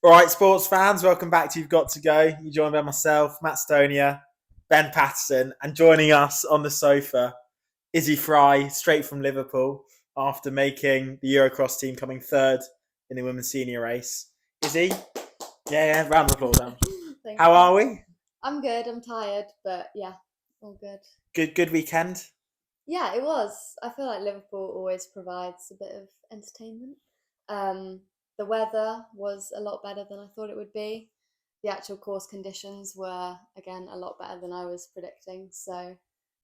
All right, sports fans, welcome back to You've Got to Go. You're joined by myself, Matt Stonia, Ben Patterson, and joining us on the sofa, Izzy Fry, straight from Liverpool, after making the Eurocross team coming third in the women's senior race. Izzy? Yeah, round of applause. Thank How you. are we? I'm good. I'm tired, but yeah, all good. Good weekend? Yeah, it was. I feel like Liverpool always provides a bit of entertainment. Um, the weather was a lot better than I thought it would be. The actual course conditions were, again, a lot better than I was predicting. So,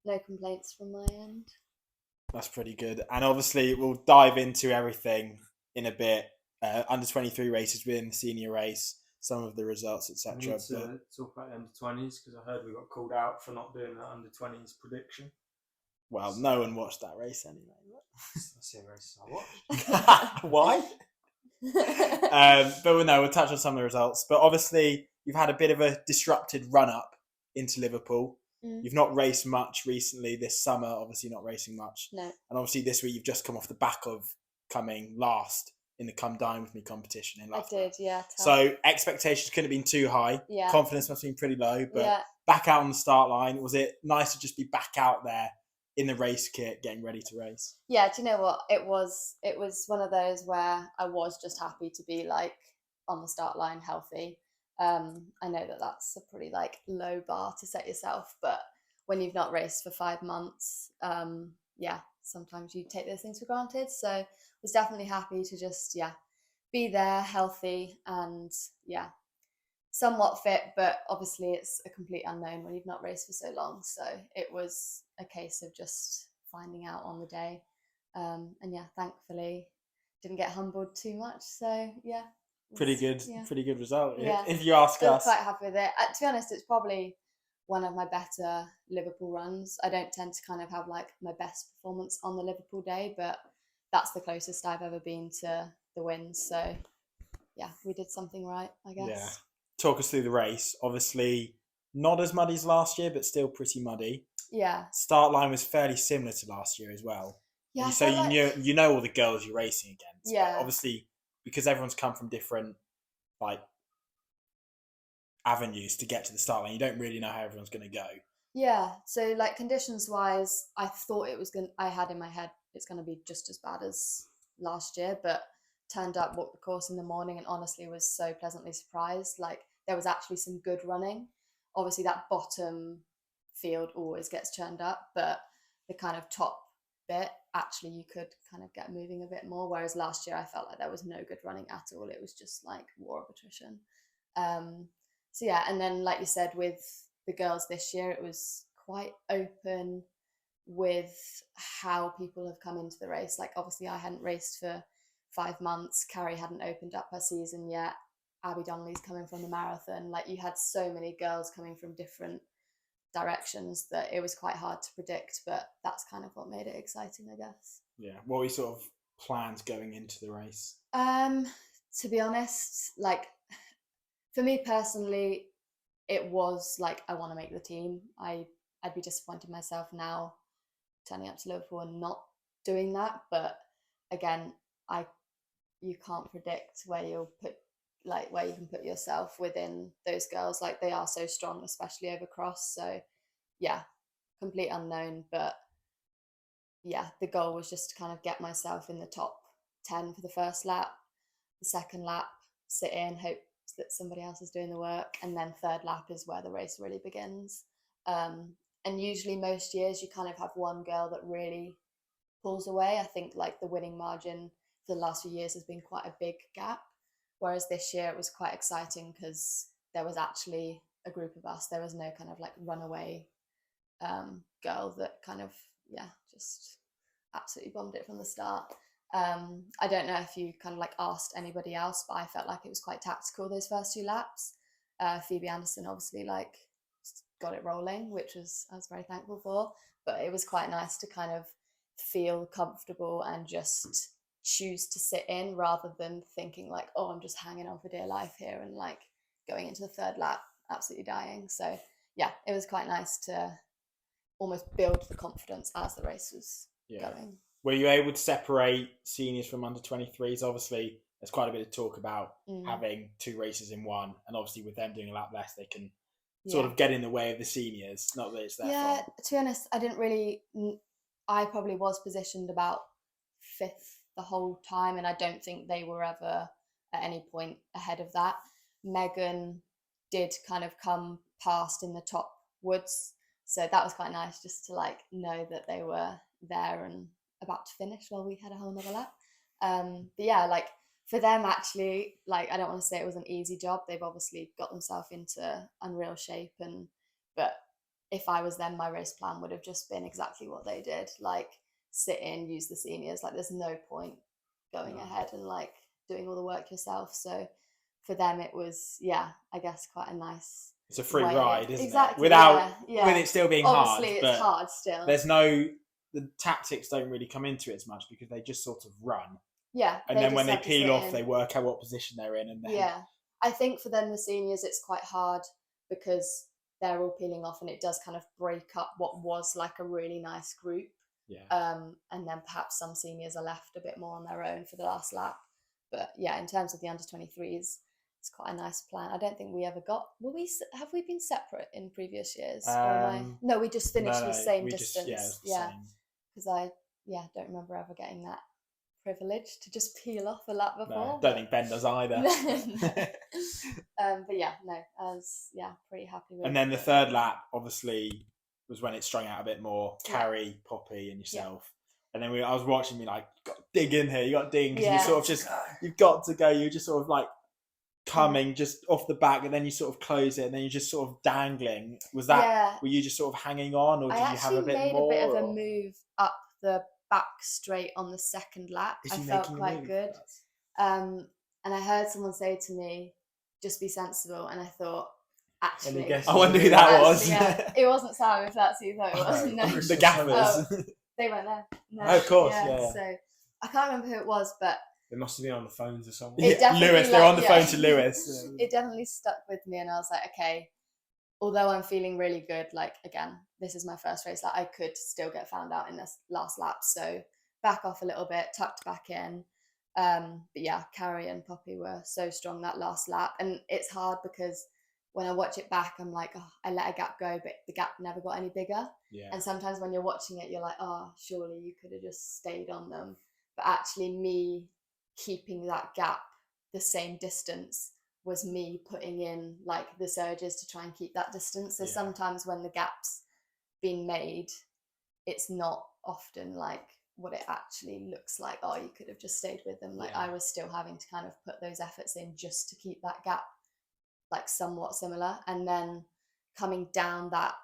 no complaints from my end. That's pretty good. And obviously, we'll dive into everything in a bit. Under 23 races within the senior race, some of the results, We need etc. to talk about the under-20s because I heard we got called out for not doing that under-20s prediction. Well, no one watched that race anyway. That's the race I watched. Why? But no, we'll touch on some of the results. But obviously, you've had a bit of a disrupted run-up into Liverpool. You've not raced much recently this summer, obviously not racing much. No. And obviously this week you've just come off the back of coming last in the Come Dine With Me competition in I Loughborough. did, yeah. So expectations couldn't have been too high. Yeah. Confidence must have been pretty low. But Yeah. back out on the start line, was it nice to just be back out there in the race kit, getting ready to race? Yeah, do you know what? It was one of those where I was just happy to be like on the start line healthy. I know that that's a pretty like low bar to set yourself, but when you've not raced for 5 months, yeah, sometimes you take those things for granted. So I was definitely happy to just be there healthy and somewhat fit, but obviously it's a complete unknown when you've not raced for so long. So it was a case of just finding out on the day. And thankfully didn't get humbled too much. So Pretty good result. Yeah. If you ask I was us. quite happy with it. To be honest, it's probably one of my better Liverpool runs. I don't tend to kind of have like my best performance on the Liverpool day, but that's the closest I've ever been to the wins. So yeah, we did something right, I guess. Yeah. Talk us through the race. Obviously, not as muddy as last year, but still pretty muddy. Yeah. Start line was fairly similar to last year as well. Yeah. So you know all the girls you're racing against. Yeah. But obviously, because everyone's come from different like avenues to get to the start line, you don't really know how everyone's going to go. Yeah. So like conditions wise, I thought I had in my head it's going to be just as bad as last year, but turned up, walked the course in the morning, and honestly was so pleasantly surprised. Like there was actually some good running. Obviously that bottom field always gets churned up, but the kind of top bit actually you could kind of get moving a bit more, whereas last year I felt like there was no good running at all. It was just like war of attrition. So yeah, and then like you said with the girls this year, it was quite open with how people have come into the race. Like obviously I hadn't raced for 5 months. Carrie hadn't opened up her season yet. Abby Donnelly's coming from the marathon. Like you had so many girls coming from different directions that it was quite hard to predict, but that's kind of what made it exciting, I guess. Yeah. What were your sort of plans going into the race? To be honest, like for me personally, it was like I want to make the team. I'd be disappointed myself now turning up to Liverpool and not doing that. But again, you can't predict where you can put yourself within those girls. Like they are so strong, especially over cross. So yeah, complete unknown. But yeah, the goal was just to kind of get myself in the top 10 for the first lap. The second lap, sit in, hope that somebody else is doing the work, and then third lap is where the race really begins. And usually most years you kind of have one girl that really pulls away. I think like the winning margin for the last few years has been quite a big gap, whereas this year it was quite exciting because there was actually a group of us. There was no kind of like runaway girl that kind of just absolutely bombed it from the start. I don't know if you kind of like asked anybody else, but I felt like it was quite tactical those first 2 laps. Phoebe Anderson obviously like got it rolling, which I was very thankful for, but it was quite nice to kind of feel comfortable and just choose to sit in rather than thinking like, oh, I'm just hanging on for dear life here and like going into the third lap absolutely dying. So yeah, it was quite nice to almost build the confidence as the race was going. Were you able to separate seniors from under 23s? Obviously, there's quite a bit of talk about Mm. having 2 races in one, and obviously with them doing a lap less, they can Yeah. sort of get in the way of the seniors. Not that it's their Yeah, fault. to be honest, I didn't really. I probably was positioned about 5th the whole time, and I don't think they were ever at any point ahead of that. Megan did kind of come past in the top woods, so that was quite nice just to like know that they were there and about to finish while we had a whole nother lap. But yeah, like for them actually, like I don't want to say it was an easy job. They've obviously got themselves into unreal shape, but if I was them, my race plan would have just been exactly what they did, like sit in, use the seniors. Like there's no point going ahead and like doing all the work yourself. So for them it was, yeah, I guess quite a nice, It's a free way. ride, isn't Exactly, it? Without yeah. with it still being Obviously hard, it's but hard still. there's the tactics don't really come into it as much because they just sort of run. Yeah, And then when just they have to peel sit off, in. they work out what position they're in, and then Yeah, I think for them, the seniors, it's quite hard because they're all peeling off, and it does kind of break up what was like a really nice group. yeah. And then perhaps some seniors are left a bit more on their own for the last lap. But yeah, in terms of the under 23s, it's quite a nice plan. I don't think we ever got. Have we been separate in previous years? No, we just finished the same distance. Yeah, because I don't remember ever getting that privilege to just peel off a lap before. No, don't think Ben does either. But yeah, no, I was pretty happy with it. And then the third lap, obviously, was when it strung out a bit more. Carrie, Poppy, and yourself. And then I was watching, me like, you got to dig in here. You got to dig in because you sort of just, you've got to go. You're just sort of like coming just off the back, and then you sort of close it, and then you're just sort of dangling. Was that? Were you just sort of hanging on, or did you have a bit more? I actually made a bit of a move up the back straight on the second lap. I felt quite good. And I heard someone say to me, "Just be sensible," and I thought, actually, I wonder who that was. Yeah, it wasn't Sam, if that's who you thought it was. No. The gaffers. They weren't there. No. Oh, of course, yeah. So I can't remember who it was, but they must have been on the phones or something. Lewis, they're on the phone to Lewis. It definitely stuck with me, and I was like, okay, although I'm feeling really good, like again, this is my first race, like I could still get found out in this last lap, so back off a little bit, tucked back in. But yeah, Carrie and Poppy were so strong that last lap, and it's hard because when I watch it back, I'm like, oh, I let a gap go, but the gap never got any bigger. Yeah. And sometimes when you're watching it, you're like, oh, surely you could have just stayed on them. But actually, me keeping that gap the same distance was me putting in like the surges to try and keep that distance. So sometimes when the gap's been made, it's not often like what it actually looks like. Oh, you could have just stayed with them. Like I was still having to kind of put those efforts in just to keep that gap like somewhat similar. And then coming down that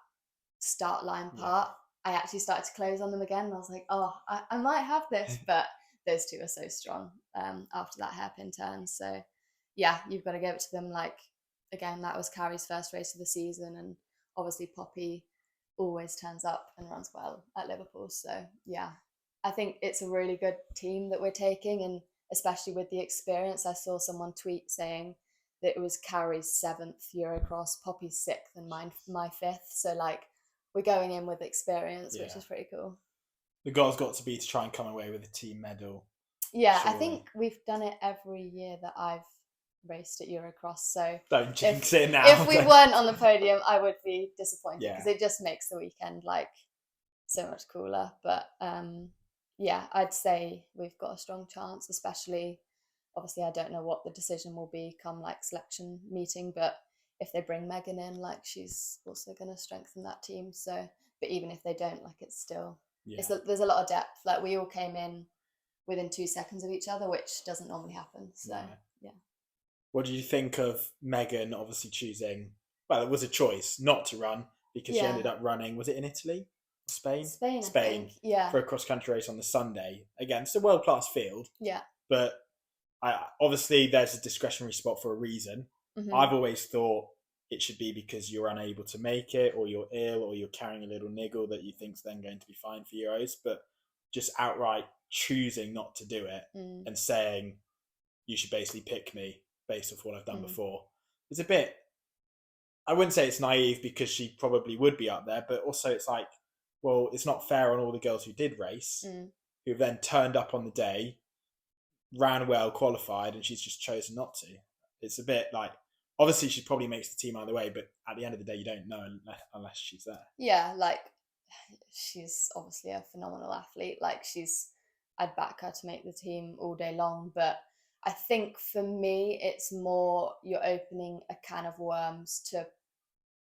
start line part, I actually started to close on them again, and I was like, oh, I might have this. But those two are so strong after that hairpin turn. So yeah, you've got to give it to them. Like again, that was Carrie's first race of the season, and obviously Poppy always turns up and runs well at Liverpool. So yeah, I think it's a really good team that we're taking, and especially with the experience. I saw someone tweet saying that it was Carrie's 7th Eurocross, Poppy's 6th, and my 5th. So like we're going in with experience, which is pretty cool. The goal's got to be to try and come away with a team medal. Yeah, surely. I think we've done it every year that I've raced at Eurocross. So don't jinx it now. If we weren't on the podium, I would be disappointed because it just makes the weekend like so much cooler. But yeah, I'd say we've got a strong chance, especially. Obviously, I don't know what the decision will be come like selection meeting, but if they bring Megan in, like she's also going to strengthen that team. So, but even if they don't, like it's still, there's a lot of depth. Like we all came in within 2 seconds of each other, which doesn't normally happen. So, yeah. What do you think of Megan obviously choosing, well, it was a choice not to run because she ended up running, was it in Italy? Spain, I think. For a cross-country race on the Sunday against a world-class field. Yeah. But obviously there's a discretionary spot for a reason. Mm-hmm. I've always thought it should be because you're unable to make it, or you're ill, or you're carrying a little niggle that you think's then going to be fine for Euros. But just outright choosing not to do it and saying you should basically pick me based off what I've done before, it's a bit, I wouldn't say it's naive because she probably would be up there, but also it's like, well, it's not fair on all the girls who did race, who then turned up on the day, ran well, qualified, and she's just chosen not to. It's a bit like, obviously she probably makes the team either way, but at the end of the day, you don't know unless she's there. Yeah, like she's obviously a phenomenal athlete. Like I'd back her to make the team all day long. But I think for me, it's more you're opening a can of worms to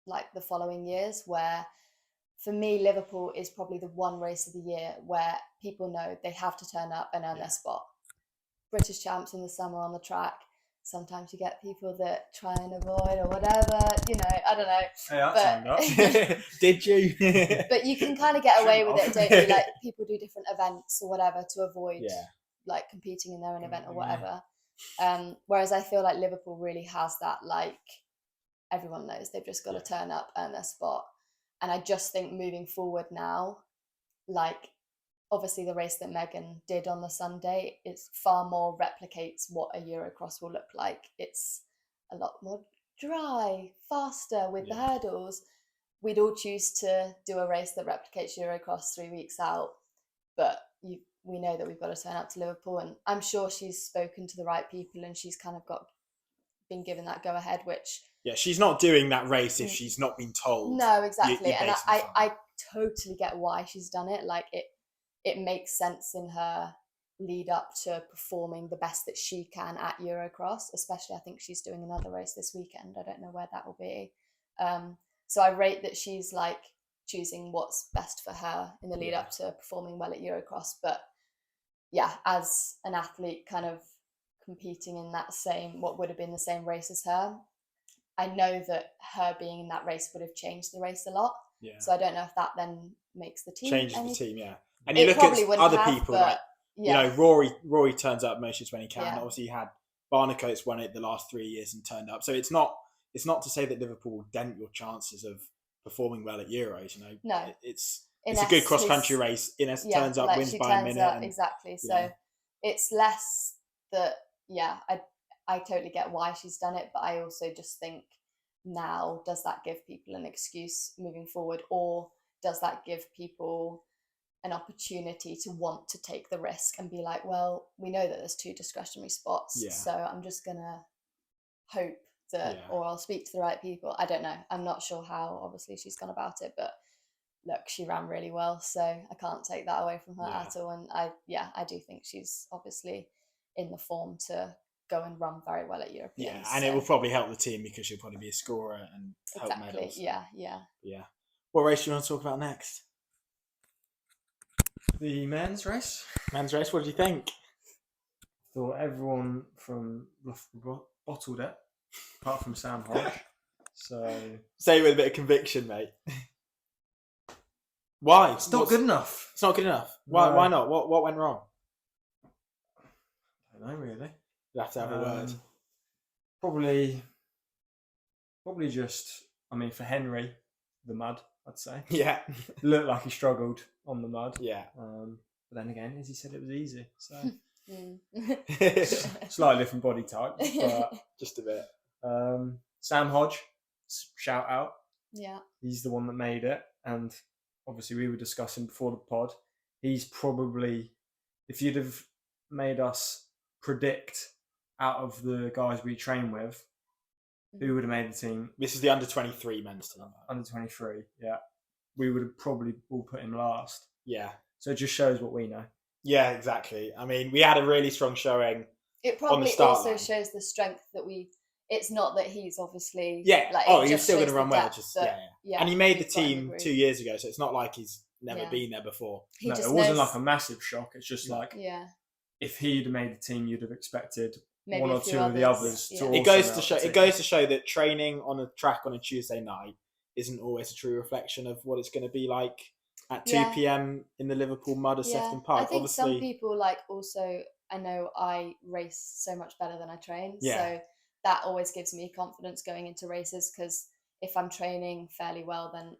like the following years, where for me, Liverpool is probably the one race of the year where people know they have to turn up and earn their spot. British champs in the summer on the track. Sometimes you get people that try and avoid or whatever, I don't know. Hey, I turned up. Did you? But you can kind of get away with it, don't you? Like people do different events or whatever to avoid like competing in their own event or whatever. Whereas I feel like Liverpool really has that, like everyone knows they've just got to turn up, earn their spot. And I just think moving forward now, like obviously the race that Megan did on the Sunday, it's far more replicates what a Eurocross will look like. It's a lot more dry, faster with the hurdles. We'd all choose to do a race that replicates Eurocross 3 weeks out, but we know that we've got to turn up to Liverpool, and I'm sure she's spoken to the right people and she's kind of been given that go ahead, which she's not doing that race if she's not been told. No, exactly. And I totally get why she's done it. Like it makes sense in her lead up to performing the best that she can at Eurocross, especially I think she's doing another race this weekend. I don't know where that will be. So I rate that she's like choosing what's best for her in the lead up to performing well at Eurocross. But yeah, as an athlete kind of competing in what would have been the same race as her, I know that her being in that race would have changed the race a lot. Yeah. So I don't know if that then makes the team. Changes the team, yeah. And you look at other people, like, Rory turns up most when he can. Yeah. Obviously, you had Barnicoats won it the last 3 years and turned up. So it's not to say that Liverpool will dent your chances of performing well at Euros. No, it's a good cross country race. Ines turns up, wins by a minute. Exactly. So it's less that. Yeah, I totally get why she's done it, but I also just think now, does that give people an excuse moving forward, or does that give people an opportunity to want to take the risk and be like, well, we know that there's 2 discretionary spots, so I'm just gonna hope that, or I'll speak to the right people. I don't know. I'm not sure how obviously she's gone about it, but look, she ran really well, so I can't take that away from her at all. And I do think she's obviously in the form to go and run very well at Europeans. Yeah, and it will probably help the team because she'll probably be a scorer and help medals. Yeah. What race do you want to talk about next? The men's race. Men's race, what do you think? Thought everyone from Liverpool bottled it, apart from Sam Hodge. So say it with a bit of conviction, mate. Why? It's not good enough. It's not good enough. Why? No. Why not? What went wrong? I don't know, really. You have to have a word. Probably just, for Henry, the mud, I'd say. Yeah. Looked like he struggled on the mud. Yeah. But then again, as he said, it was easy. So slightly different body type, but just a bit. Sam Hodge, shout out. Yeah. He's the one that made it. And obviously we were discussing before the pod, he's probably, if you'd have made us predict out of the guys we train with, who would have made the team? This is the under 23 men's team. Under 23, yeah. We would have probably all put him last. Yeah. So it just shows what we know. Yeah, exactly. We had a really strong showing. It probably also shows the strength that it's not that he's obviously... Yeah. He's still going to run well. Yeah. And he made the team 2 years ago, so it's not like he's never been there before. It wasn't like a massive shock. It's just like... Yeah. If he'd made the team, you'd have expected maybe one or two of the others to also... It goes to show that training on a track on a Tuesday night isn't always a true reflection of what it's going to be like at 2 p.m. in the Liverpool mud at Sefton Park. I think some people also... I know I race so much better than I train, so that always gives me confidence going into races, because if I'm training fairly well, then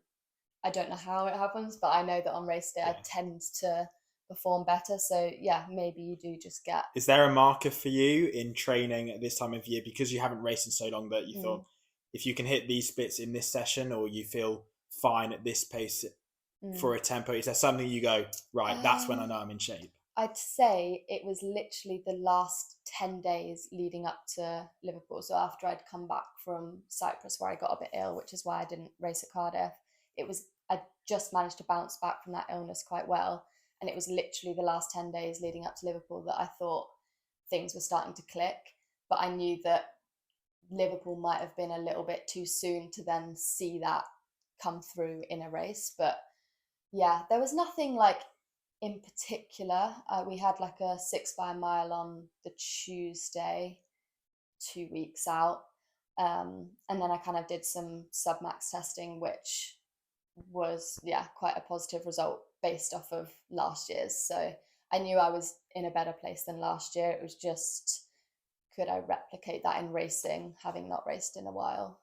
I don't know how it happens, but I know that on race day I tend to perform better. So maybe you do just get... Is there a marker for you in training at this time of year, because you haven't raced in so long, that you thought if you can hit these bits in this session, or you feel fine at this pace for a tempo, is there something you go, right, that's when I know I'm in shape? I'd say it was literally the last 10 days leading up to Liverpool. So after I'd come back from Cyprus, where I got a bit ill, which is why I didn't race at Cardiff, I just managed to bounce back from that illness quite well. And it was literally the last 10 days leading up to Liverpool that I thought things were starting to click. But I knew that Liverpool might have been a little bit too soon to then see that come through in a race. But yeah, there was nothing like in particular. We had like a 6 by a mile on the Tuesday, 2 weeks out. And then I kind of did some submax testing, which was, quite a positive result based off of last year's. So I knew I was in a better place than last year. It was just, could I replicate that in racing, having not raced in a while?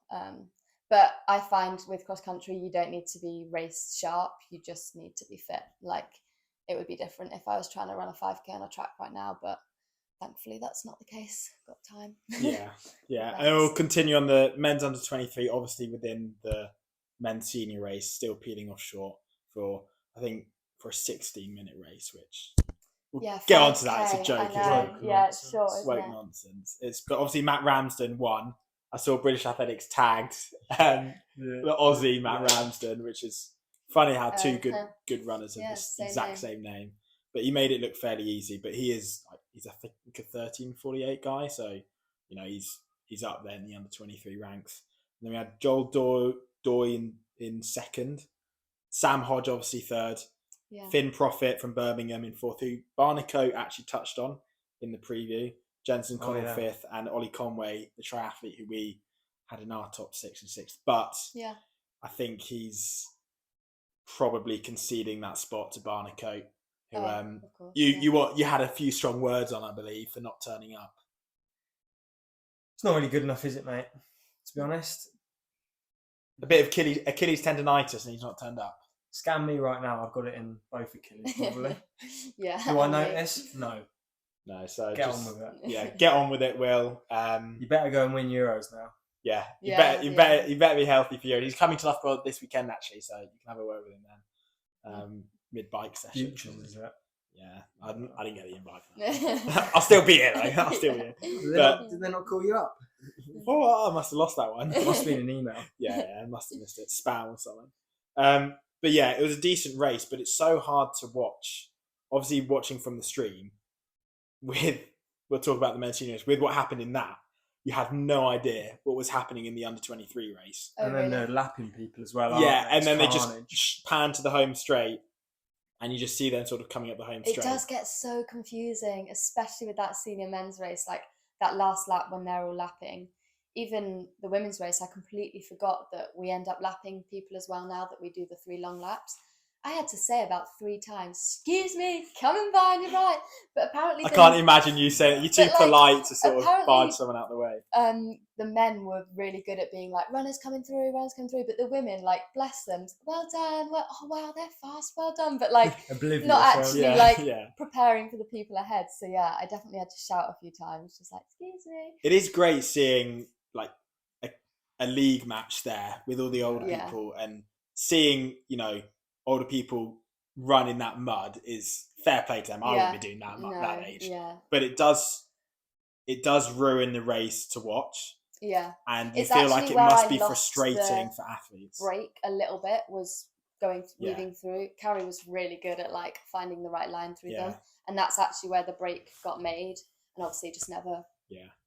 But I find with cross country, you don't need to be race sharp. You just need to be fit. Like, it would be different if I was trying to run a 5K on a track right now, but thankfully that's not the case. Got time. Yeah. And we'll continue on the men's under 23, obviously within the men's senior race, still peeling off short for a 16-minute race, which we'll get onto that. It's a joke. It's short, it's woke nonsense. But obviously Matt Ramsden won. I saw British Athletics tagged the Aussie Matt Ramsden, which is funny how two good runners have the exact same name. But he made it look fairly easy. But he's I think a 13:48 guy, so he's up there in the under 23 ranks. And then we had Joel Doy in second, Sam Hodge obviously third, Finn Profit from Birmingham in fourth, who Barnicoat actually touched on in the preview. Jensen Connell fifth, and Ollie Conway, the triathlete who we had in our top 6 and 6th. But I think he's probably conceding that spot to Barnicoat, who you had a few strong words on, I believe, for not turning up. It's not really good enough, is it, mate? To be honest. A bit of Achilles tendonitis and he's not turned up. Scan me right now. I've got it in both Achilles, probably. Yeah. Do I notice? No, so get on with it. Yeah, get on with it, Will. You better go and win Euros now. Yeah, you better be healthy for Euros. He's coming to Loughborough this weekend actually, so you can have a word with him then. Mid bike session. Futures, is it? Yeah, I didn't get the invite for that. I'll still be here though. I'll still be here. Did they not call you up? Oh, I must have lost that one. It must have been an email. Yeah, I must have missed it. Spam or something. But yeah, it was a decent race, but it's so hard to watch. Obviously, watching from the stream, we'll talk about the men's seniors, with what happened in that, you had no idea what was happening in the under 23 race. And then they're lapping people as well. Yeah, and then they just pan to the home straight, and you just see them sort of coming up the home straight. It does get so confusing, especially with that senior men's race, like that last lap when they're all lapping. Even the women's race, I completely forgot that we end up lapping people as well now that we do the 3 long laps. I had to say about 3 times, "Excuse me, coming by on your right." But apparently, I can't imagine you saying it. You're too polite to sort of barge someone out the way. The men were really good at being like, runners coming through. But the women, like, bless them, well done. Well, oh wow, they're fast, well done. But like, not actually preparing for the people ahead. So yeah, I definitely had to shout a few times, just like, "Excuse me." It is great seeing like a league match there with all the older people, and seeing older people run in that mud is fair play to them. I wouldn't be doing that at that age. Yeah. But it does ruin the race to watch. Yeah. And you feel like it must be frustrating for athletes. Break a little bit was moving through. Carrie was really good at like finding the right line through them. And that's actually where the break got made. And obviously just never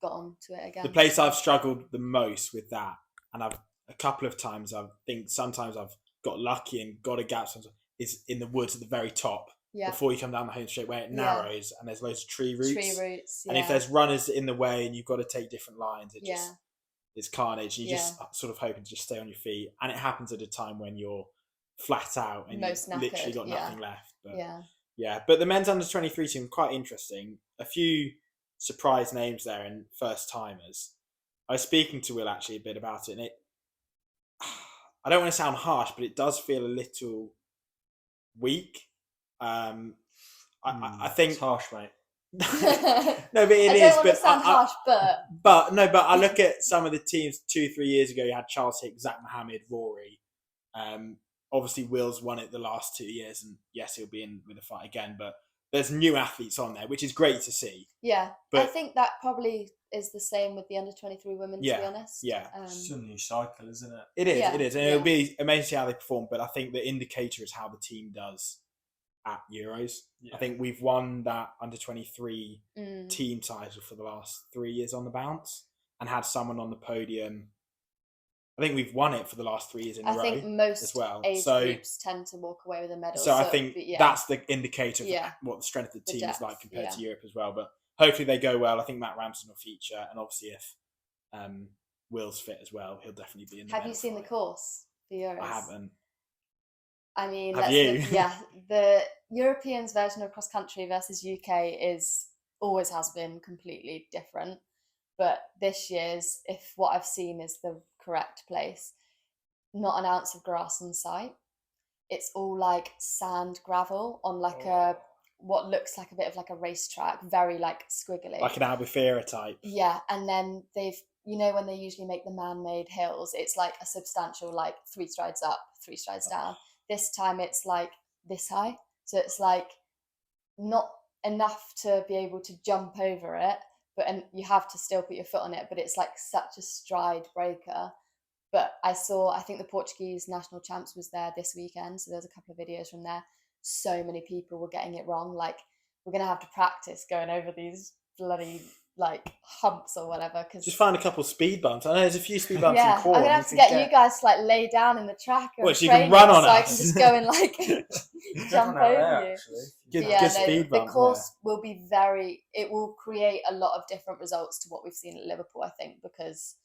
got on to it again. The place I've struggled the most with that, and a couple of times I think sometimes I've got lucky and got a gap, is in the woods at the very top before you come down the home straight, where it narrows and there's loads of tree roots. And if there's runners in the way and you've got to take different lines, it's carnage. You just sort of hoping to just stay on your feet, and it happens at a time when you're flat out and you've literally got nothing left. But but the men's under 23 team, quite interesting. A few surprise names there and first timers. I was speaking to Will actually a bit about it, and I don't want to sound harsh, but it does feel a little weak. I think it's harsh, mate. No, but it is. But sound harsh, but I look at some of the teams 2-3 years ago. You had Charles Hick, Zach Mohammed, Rory. Obviously, Will's won it the last 2 years, and yes, he'll be in with a fight again. But there's new athletes on there, which is great to see. Yeah, but I think that probably is the same with the under-23 women, to be honest. Yeah, it's a new cycle, isn't it? It is, and it'll be amazing to see how they perform. But I think the indicator is how the team does at Euros. I think we've won that under-23 team title for the last 3 years on the bounce, and had someone on the podium. I think we've won it for the last 3 years in a row. I think most as well. age groups tend to walk away with a medal. So I think that's the indicator of what the strength of the team is like compared to Europe as well. But hopefully they go well. I think Matt Ramsden will feature, and obviously if Will's fit as well, he'll definitely be in the Have you seen the course for Euros? I haven't. I mean, have you? The Europeans version of cross country versus UK always has been completely different. But this year's, if what I've seen is the correct place, not an ounce of grass in sight. It's all like sand gravel on like what looks like a bit of like a racetrack, very like squiggly, like an Albufeira type. Yeah, and then they've, when they usually make the man-made hills, it's like a substantial like 3 strides up, 3 strides down. This time it's like this high, so it's like not enough to be able to jump over it. And you have to still put your foot on it, but it's like such a stride breaker. But I think the Portuguese national champs was there this weekend, so there's a couple of videos from there. So many people were getting it wrong. Like, we're going to have to practice going over these bloody like humps or whatever. Cause just find a couple of speed bumps. I know there's a few speed bumps in I'm Cornwall. going to have to get you guys to like lay down in the track and so you can run on so us. I can just go and like jump over you. Good speed bump. The course will be it will create a lot of different results to what we've seen at Liverpool, I think, because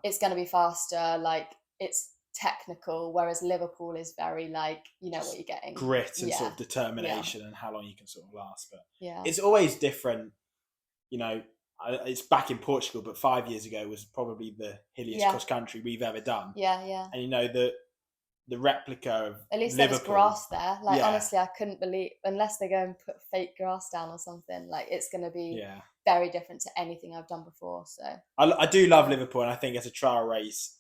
it's going to be faster, like it's technical, whereas Liverpool is very like, what you're getting. Grit and sort of determination and how long you can sort of last. But it's always different, it's back in Portugal, but 5 years ago was probably the hilliest cross country we've ever done. Yeah. And the replica of at least Liverpool, there was grass there. Like honestly, I couldn't believe, unless they go and put fake grass down or something, like it's going to be very different to anything I've done before. So I do love Liverpool, and I think as a trial race,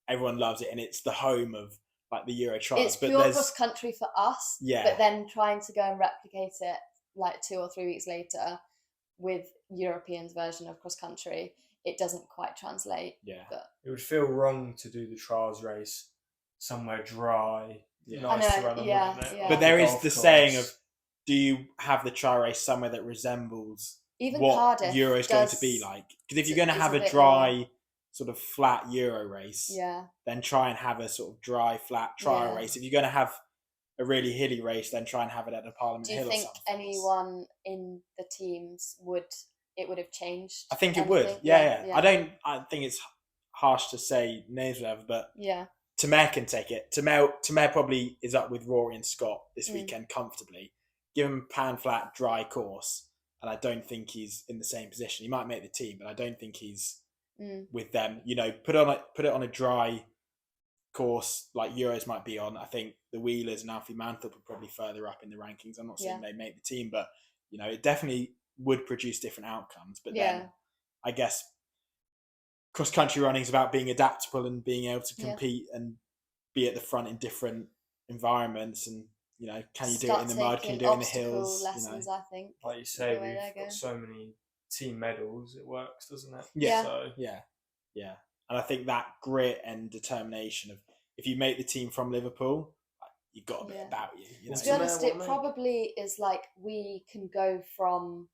everyone loves it, and it's the home of like the Euro trials. It's pure cross country for us. But then trying to go and replicate it like 2 or 3 weeks later with Europeans' version of cross country, it doesn't quite translate. But it would feel wrong to do the trials race somewhere dry, nice to run on, But there is the saying of, do you have the trial race somewhere that resembles even what Cardiff Euro's going to be like? Because if you're going to have a dry sort of flat Euro race, then try and have a sort of dry flat trial race. If you're going to have a really hilly race, then try and have it at the Parliament Hill or something. Do you think anyone in the teams would have changed? I think it would. Yeah. I think it's harsh to say names or whatever, but Tamer can take it. Tamer probably is up with Rory and Scott this weekend comfortably. Give him a pan flat dry course, and I don't think he's in the same position. He might make the team, but I don't think he's with them. Put it on a dry course like Euros might be on. I think the Wheelers and Alfie Manthorpe are probably further up in the rankings. I'm not saying they make the team, but it definitely would produce different outcomes. But then I guess cross country running is about being adaptable and being able to compete and be at the front in different environments. And can you do it in the mud? Can you do it in the hills? Lessons, I think. Like you say, we've got so many team medals. It works, doesn't it? Yeah. And I think that grit and determination of, if you make the team from Liverpool, you've got a bit about you. To be honest, it probably is like we can go from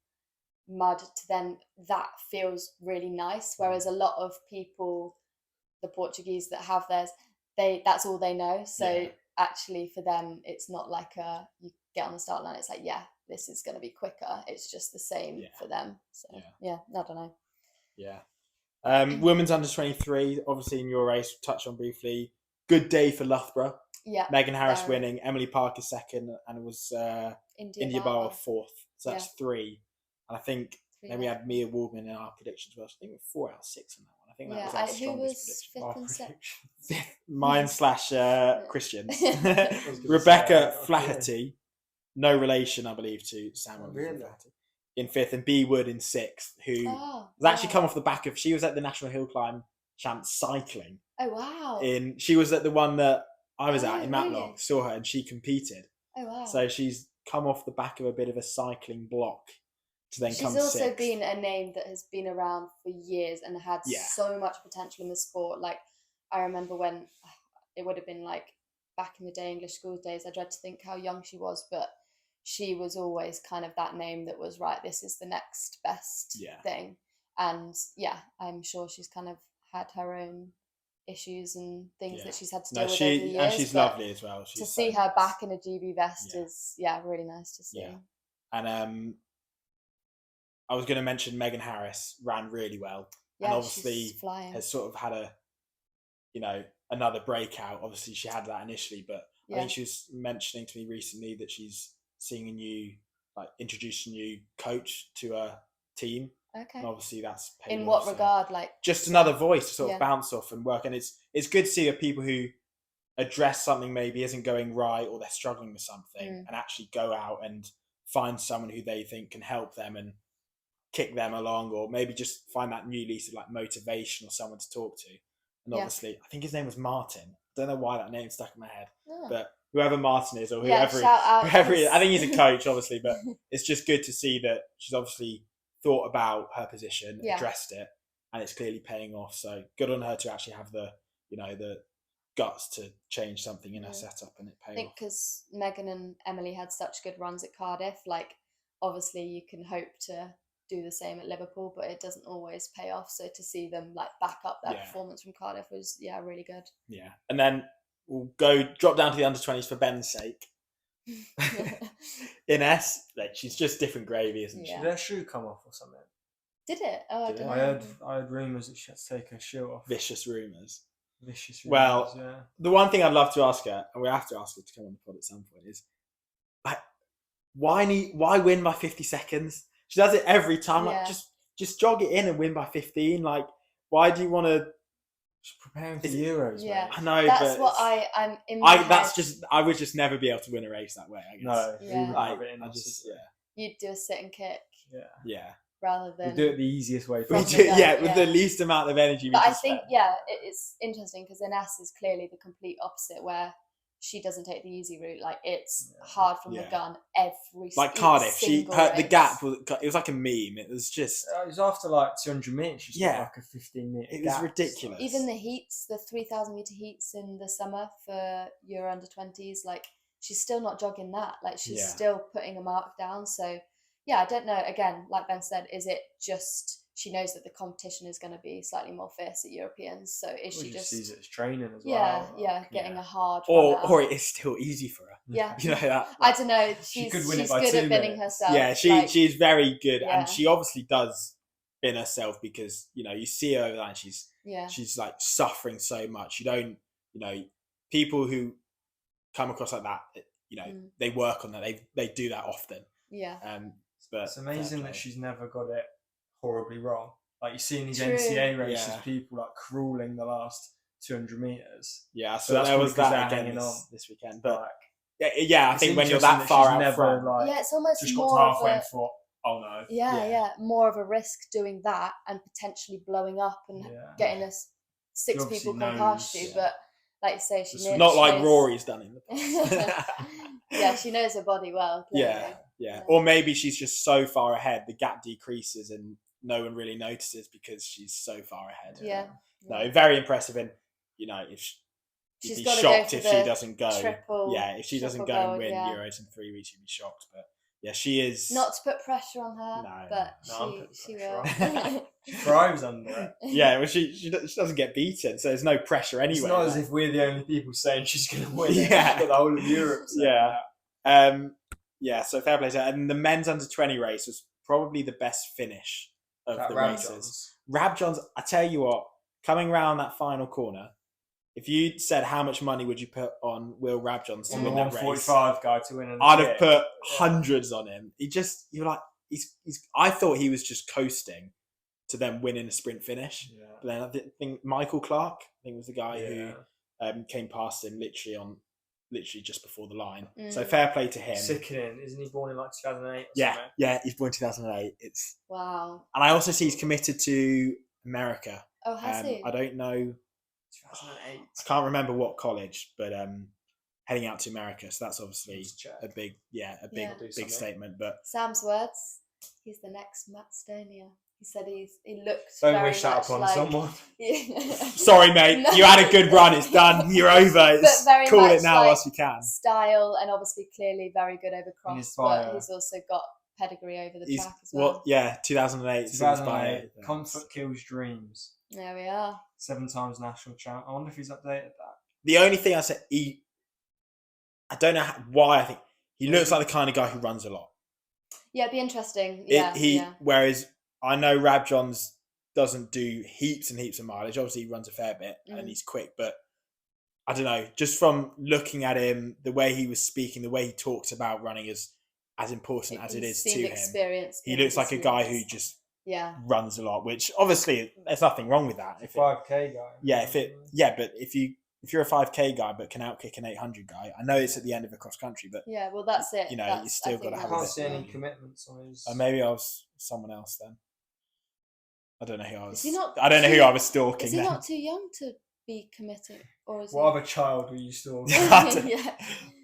mud to then that feels really nice. Whereas a lot of people, the Portuguese that have theirs, that's all they know. So actually for them, it's not like you get on the start line, it's like, this is going to be quicker. It's just the same for them. So I don't know. Yeah. Women's under 23, obviously in your race, touched on briefly. Good day for Loughborough. Yeah. Megan Harris winning, Emily Parker second, and it was India Barrow fourth. So that's 3. And I think then we had Mia Waldman in our predictions. Well, I think we were 4 out of 6 on that one. I think that was our strongest prediction. Mine / Christian's. Rebecca Flaherty, no relation, I believe, to Samuel Flaherty, in 5th, and B Wood in 6th, who has actually come off the back of, she was at the National Hill Climb Champs cycling. Oh wow! She was at the one that I was at in Matlock, saw her, and she competed. Oh wow! So she's come off the back of a bit of a cycling block to then come sixth. She's also 6th. been a name that has been around for years and had so much potential in the sport. Like, I remember when it would have been like back in the day, English school days, I dread to think how young she was, but she was always kind of that name that was, right, this is the next best thing. And I'm sure she's kind of had her own issues and things that she's had to deal with over the years. And she's lovely as well. To see her back in a GB vest is really nice to see. Yeah. And I was going to mention Megan Harris ran really well, and obviously has sort of had a, another breakout. Obviously, she had that initially, but I think she was mentioning to me recently that she's seeing introduce a new coach to her team. Okay. And obviously that's paid in what regard? Like just another voice to sort of bounce off and work. And it's good to see that people who address something maybe isn't going right or they're struggling with something and actually go out and find someone who they think can help them and kick them along, or maybe just find that new lease of like motivation or someone to talk to. And obviously, I think his name was Martin. I don't know why that name stuck in my head, but whoever Martin is or whoever he is, I think he's a coach, obviously, but it's just good to see that she's obviously thought about her position, addressed it, and it's clearly paying off. So good on her to actually have the guts to change something in her setup and it pay off. I think because Megan and Emily had such good runs at Cardiff, like obviously you can hope to do the same at Liverpool, but it doesn't always pay off. So to see them like back up that performance from Cardiff was really good. Yeah, and then we'll drop down to the under-20s for Ben's sake. Ines, like she's just different gravy, isn't she? Did her shoe come off or something? Did it? Oh, I don't know. I heard rumours that she had to take her shoe off. Vicious rumours. Well, the one thing I'd love to ask her, and we have to ask her to come on the pod at some point, is like, why win by 50 seconds? She does it every time. Like, just jog it in and win by 15. Like, why do you want to? She's preparing for Euros. Yeah, mate. I know. That's but what I'm in my head. I would just never be able to win a race that way. I guess. No. Yeah. You'd do a sit and kick. Yeah. Rather than we do it the easiest way. With the least amount of energy. But I think it's interesting because Ines is clearly the complete opposite, where she doesn't take the easy route. Like it's hard from the gun every like Cardiff. The gap was like a meme. It was just it was after like 200 meters. She's got like a 15-meter. It was ridiculous. Even the heats, the 3,000 meter heats in the summer for Euro under-20s, like she's still not jogging that. Like she's still putting a mark down. So. Yeah, I don't know. Again, like Ben said, is it just she knows that the competition is going to be slightly more fierce at Europeans? So is she just sees it as training as well? Getting a hard or it is still easy for her. Yeah, you know that. I don't know. She's good at binning herself. Yeah, she's very good, and she obviously does bin herself because you see her over there and she's like suffering so much. You don't people who come across like that. They work on that. They do that often. Yeah. But it's amazing that she's never got it horribly wrong. Like you see in these NCAA races, people like crawling the last 200 meters. Yeah, so there was that again this weekend. But I think when you're that far out front, it's almost just more got halfway and thought, oh no. Yeah, more of a risk doing that and potentially blowing up and getting us 6 people come past you. But like you say, she knows. Not like Rory's done in the past. Yeah, she knows her body well. Clearly. Yeah. Or maybe she's just so far ahead, the gap decreases and no one really notices because she's so far ahead. Yeah. No, very impressive. And, if she'd be shocked if she doesn't go. If she doesn't go and win Euros in 3 weeks, she'd be shocked. But yeah, she is. Not to put pressure on her, but she will. She thrives under it. Yeah, well, she doesn't get beaten, so there's no pressure anyway. It's not as if we're the only people saying she's going to win. Yeah. She's got the whole of Europe. So fair play to her. And the men's under-20 race was probably the best finish of the races. Rabjohn's, I tell you what, coming round that final corner, if you said how much money would you put on Will Rabjohn to win that race, 145 guy to win, I'd have put hundreds on him. You're like, he's. I thought he was just coasting to then win in a sprint finish. Yeah. But then I think Michael Clark, was the guy who came past him literally just before the line. So fair play to him. Sickening, isn't he born in like 2008? Yeah, he's born in 2008. It's wow. And I also see he's committed to America. Oh, has he? I don't know. 2008. I can't remember what college, but heading out to America. So that's obviously a big statement. But Sam's words, he's the next Matt Stonia. He said he looked Don't very wish that much upon like... someone. Sorry, mate. No. You had a good run. It's done. You're over. Call it now whilst you can. Style and obviously clearly very good over cross, but he's also got pedigree over the track as well. 2008. Comfort kills dreams. There we are. 7 times national champ. I wonder if he's updated that. The only thing I said, I don't know why I think he looks like the kind of guy who runs a lot. Yeah, it'd be interesting. Whereas I know Rab Johns doesn't do heaps and heaps of mileage. Obviously, he runs a fair bit and he's quick, but I don't know. Just from looking at him, the way he was speaking, the way he talks about running is as important as it is to him. He looks like a guy who just runs a lot, which obviously there's nothing wrong with that. If 5K guy. But if you're a 5K guy but can outkick an 800 guy, I know it's at the end of a cross country, but that's it. You know, you still got to have. I can't see any commitments on his. Maybe I was someone else then. I don't know who I was. I don't know who I was stalking. Is he not too young to be committed, or is what other child were you stalking?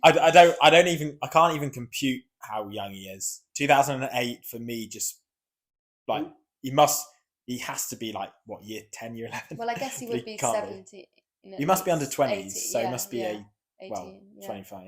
I can't even compute how young he is. 2008 for me, just like he has to be like what, year 10, year 11. Well, I guess he would be 17. He must be under 20s, so he must be 18, 25,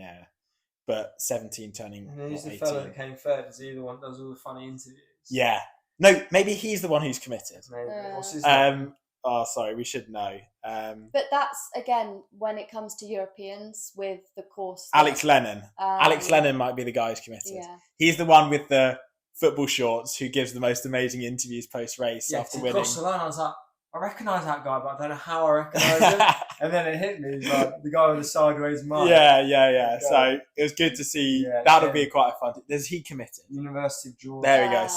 but 17 turning. And who's the fella that came third? Is he the one that does all the funny interviews? Yeah. No, maybe he's the one who's committed. Maybe. What's his name? Oh, sorry, we should know. But that's, again, when it comes to Europeans with the course. Alex Lennon. Alex Lennon might be the guy who's committed. Yeah. He's the one with the football shorts who gives the most amazing interviews post-race after winning. Across the line, I was like, I recognise that guy, but I don't know how I recognise him. And then it hit me, like the guy with the sideways mind. Yeah. So it was good to see. That'll be quite a fun. Is he committed? University of Georgia. There we go.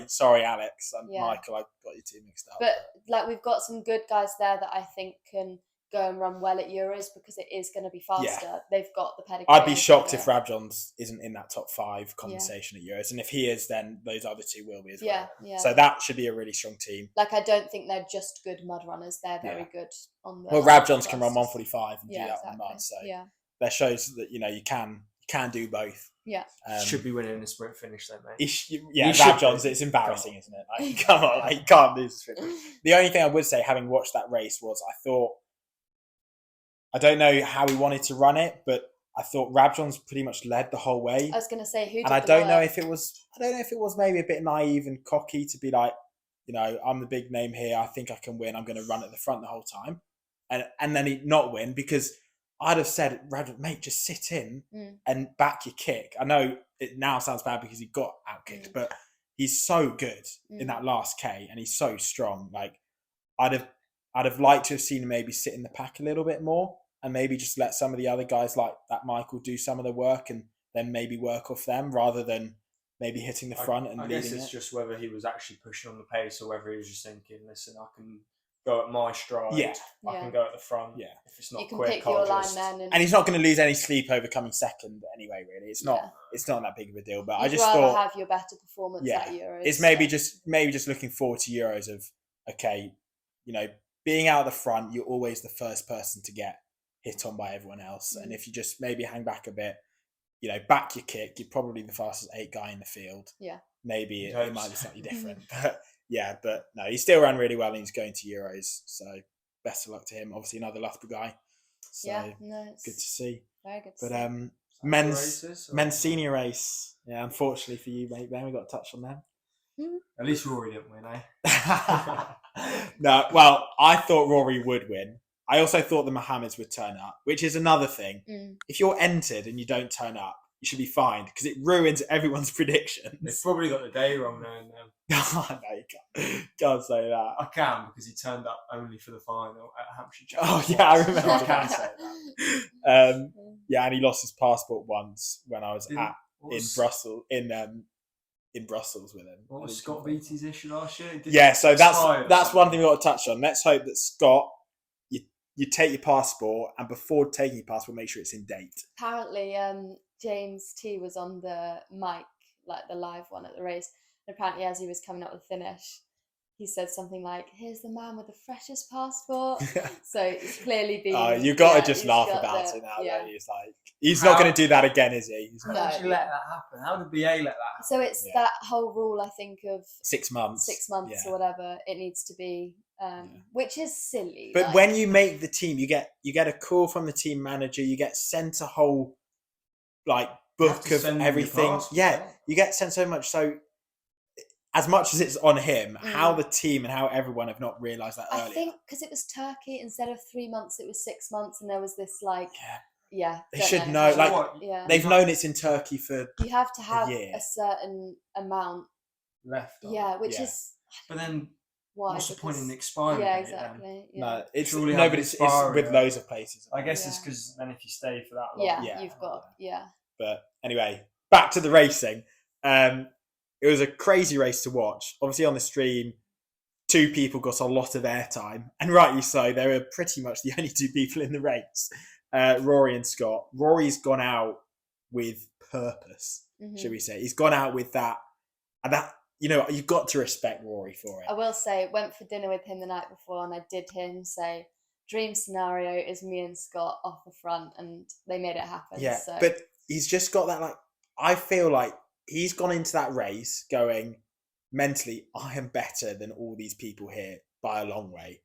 Sorry, Alex. Michael, I got your two mixed up. But we've got some good guys there that I think can go and run well at Euros because it is going to be faster. Yeah. They've got the pedigree. I'd be shocked if Rab Johns isn't in that top 5 conversation at Euros, and if he is, then those other two will be as well. Yeah. So that should be a really strong team. I don't think they're just good mud runners; they're very good on the. Well, Rab Johns can run 145 and do that on mud, so that shows that you can do both. Yeah, should be winning the sprint finish, then, mate. Rab Johns. It's embarrassing, isn't it? Come on, you can't lose the sprint. The only thing I would say, having watched that race, was I don't know how he wanted to run it, but I thought Rab Johns pretty much led the whole way. I was going to say, who did and I don't know if it was maybe a bit naive and cocky to be like, I'm the big name here. I think I can win. I'm going to run at the front the whole time, and then he'd not win, because I'd have said, Rab, mate, just sit in and back your kick. I know it now sounds bad because he got outkicked, but he's so good in that last K, and he's so strong. I'd have liked to have seen him maybe sit in the pack a little bit more, and maybe just let some of the other guys like that Michael do some of the work, and then maybe work off them rather than maybe hitting the front and leading it. I guess it's just whether he was actually pushing on the pace or whether he was just thinking, listen, I can go at my stride. Yeah. I can go at the front. Yeah. If it's not quick, pick your line then. And he's not going to lose any sleep over coming second anyway, really. It's not that big of a deal. But I just thought have your better performance at Euros. It's maybe just looking forward to Euros of, okay, being out the front, you're always the first person to get hit on by everyone else. And if you just maybe hang back a bit, back your kick, you're probably the fastest 8 guy in the field. Yeah. Maybe it might be slightly different. But no, he still ran really well and he's going to Euros. So best of luck to him. Obviously another Loughborough guy. So good to see. Very good to see. Men's senior race. Yeah, unfortunately for you, mate, Ben, we got to touch on them. At least Rory didn't win, eh? No, well, I thought Rory would win. I also thought the Mohammeds would turn up, which is another thing. If you're entered and you don't turn up, you should be fined because it ruins everyone's predictions. They've probably got the day wrong now and then. Oh, no, you can't say that. I can, because he turned up only for the final at Hampshire Challenge. Oh, yeah, I remember. I can say that. And he lost his passport once when I was in Brussels with him. What was Scott Beattie's issue last year? So that's one thing we've got to touch on. Let's hope that Scott, you take your passport, and before taking your passport, make sure it's in date. Apparently, James T was on the mic, like the live one at the race, and apparently as he was coming up the finish, he said something like, "Here's the man with the freshest passport." So it's clearly been. You've got to just laugh about it now. Yeah. He's like, he's not going to do that again, is he? How did you let that happen? How did BA let that happen? So it's that whole rule, I think, of 6 months. 6 months or whatever it needs to be, which is silly. But when you make the team, you get a call from the team manager. You get sent a whole book of everything. You get sent so much. So as much as it's on him, how the team and how everyone have not realised that earlier. I think because it was Turkey, instead of 3 months, it was 6 months, and there was this they should know. They've known it's in Turkey for. You have to have a certain amount left. Which is. But then, what's the point in expiring? Yeah, exactly. Yeah. No, it's but it's with loads of places. I guess it's because then if you stay for that long, you've got But anyway, back to the racing. It was a crazy race to watch. Obviously, on the stream, 2 people got a lot of airtime, and rightly so. They were pretty much the only 2 people in the race, Rory and Scott. Rory's gone out with purpose, should we say? He's gone out with that, and that you've got to respect Rory for it. I will say, went for dinner with him the night before, and I did hear him say, "Dream scenario is me and Scott off the front," and they made it happen. Yeah, so. But he's just got that. I feel like he's gone into that race going mentally, I am better than all these people here by a long way.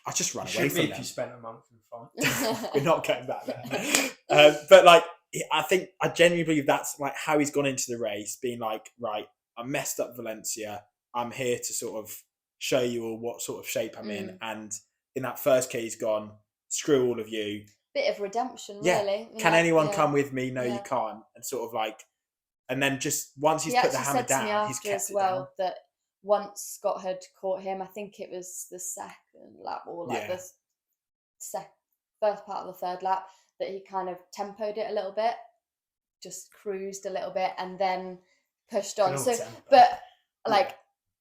I just run away from them. If you spent a month in France. We're not going back there. But I think I genuinely believe that's how he's gone into the race, being like, right, I messed up Valencia. I'm here to sort of show you all what sort of shape I'm in. And in that first K, he's gone, screw all of you. Bit of redemption, really. Can anyone come with me? No, you can't. And sort of and then just once he's put the hammer down, he's kept it down. That once Scott had caught him, I think it was the second lap or the first part of the third lap, that he kind of tempoed it a little bit, just cruised a little bit, and then pushed on. So, but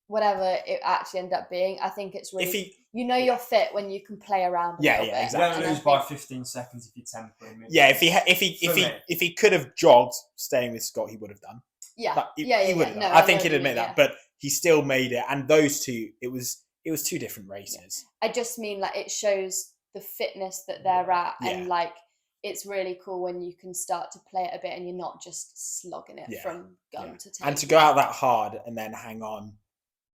whatever it actually ended up being, I think it's really you're fit when you can play around a little bit. Exactly. You don't lose by 15 seconds if you tempo him. If he could have jogged staying with Scott, he would have done. He would have done. I think he'd admit that, but he still made it. And those 2, it was 2 different races. I just mean it shows the fitness that they're at, and it's really cool when you can start to play it a bit and you're not just slogging it from gun to tape. And to go out that hard and then hang on.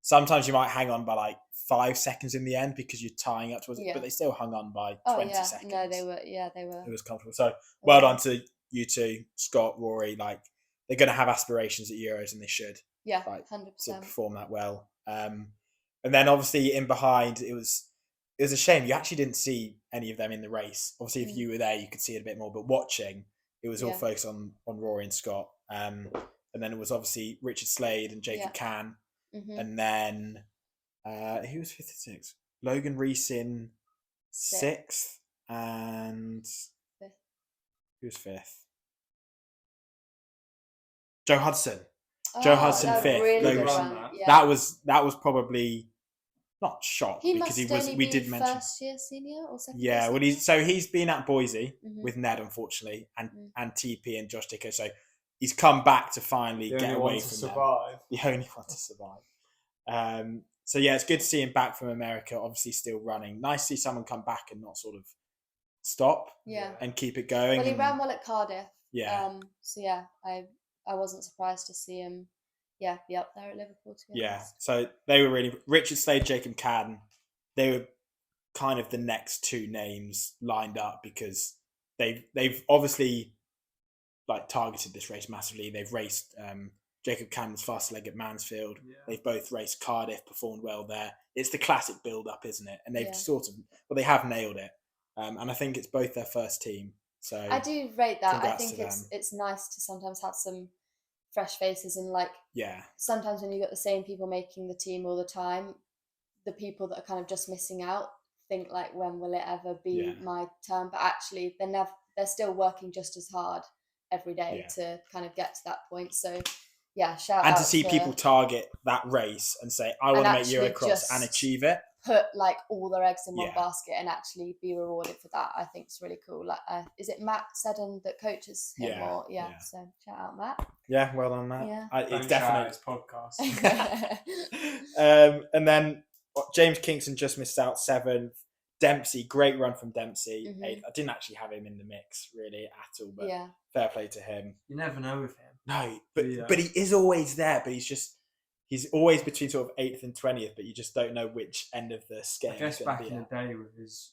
Sometimes you might hang on by 5 seconds in the end because you're tying up towards it, but they still hung on by 20 seconds. No, they were. It was comfortable. So well done to you 2, Scott, Rory. They're going to have aspirations at Euros, and they should. Yeah, 100%. To perform that well. And then obviously in behind, it was a shame. You actually didn't see any of them in the race. Obviously, if you were there, you could see it a bit more. But watching, it was all focused on Rory and Scott. And then it was obviously Richard Slade and Jacob Can. And then who was 5th and 6th? Logan Rees in 6th, and 5th. Who was 5th? Joe Hudson. Joe Hudson 5th. Really that was probably not shocked because he was. We did mention first year senior or second. Yeah, well, he's been at Boise with Ned, unfortunately, and TP and Josh Dicko. So he's come back to finally get away from survive. The only one to survive. So yeah, it's good to see him back from America. Obviously, still running. Nice to see someone come back and not sort of stop. And keep it going. Well, he ran well at Cardiff. Yeah. So yeah, I wasn't surprised to see him. Yeah, be up there at Liverpool. So they were really Richard Slade, Jacob Cadden. They were kind of the next 2 names lined up because they've obviously targeted this race massively. They've raced Jacob Cadden's fast leg at Mansfield. They've both raced Cardiff, performed well there. It's the classic build-up, isn't it? And they've they have nailed it. And I think it's both their first team. So I do rate that. I think it's nice to sometimes have some fresh faces and sometimes when you've got the same people making the team all the time, the people that are kind of just missing out think when will it ever be my turn? But actually they're still working just as hard every day to kind of get to that point. So shout out. And to see people target that race and say, I want to make Eurocross and achieve it. Put all their eggs in one basket and actually be rewarded for that. I think it's really cool. Is it Matt Seddon that coaches him? So shout out Matt. Yeah, well done, Matt. Yeah. It's definitely his podcast. And then James Kingston just missed out 7th. Dempsey, great run from Dempsey. 8th. I didn't actually have him in the mix really at all, but fair play to him. You never know with him. No, but he is always there. But he's always between sort of 8th and 20th, but you just don't know which end of the scale. I guess back in the day with his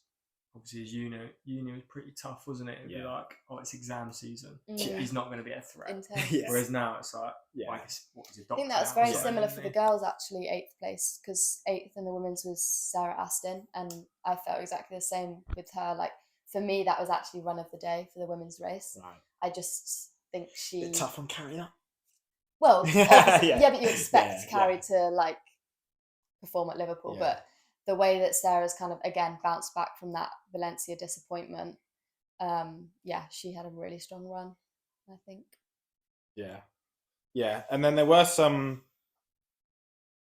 uni was pretty tough, wasn't it? It'd be like, it's exam season. He's not going to be a threat. Whereas now it's like, what was it? I think that was very similar for the girls actually. 8th place, because 8th in the women's was Sarah Aston, and I felt exactly the same with her. Like for me, that was actually run of the day for the women's race. Right. I just think she tough on Carrie that. Well, but you expect Carrie to like perform at Liverpool, but the way that Sarah's kind of again bounced back from that Valencia disappointment, she had a really strong run, I think. Yeah, and then there were some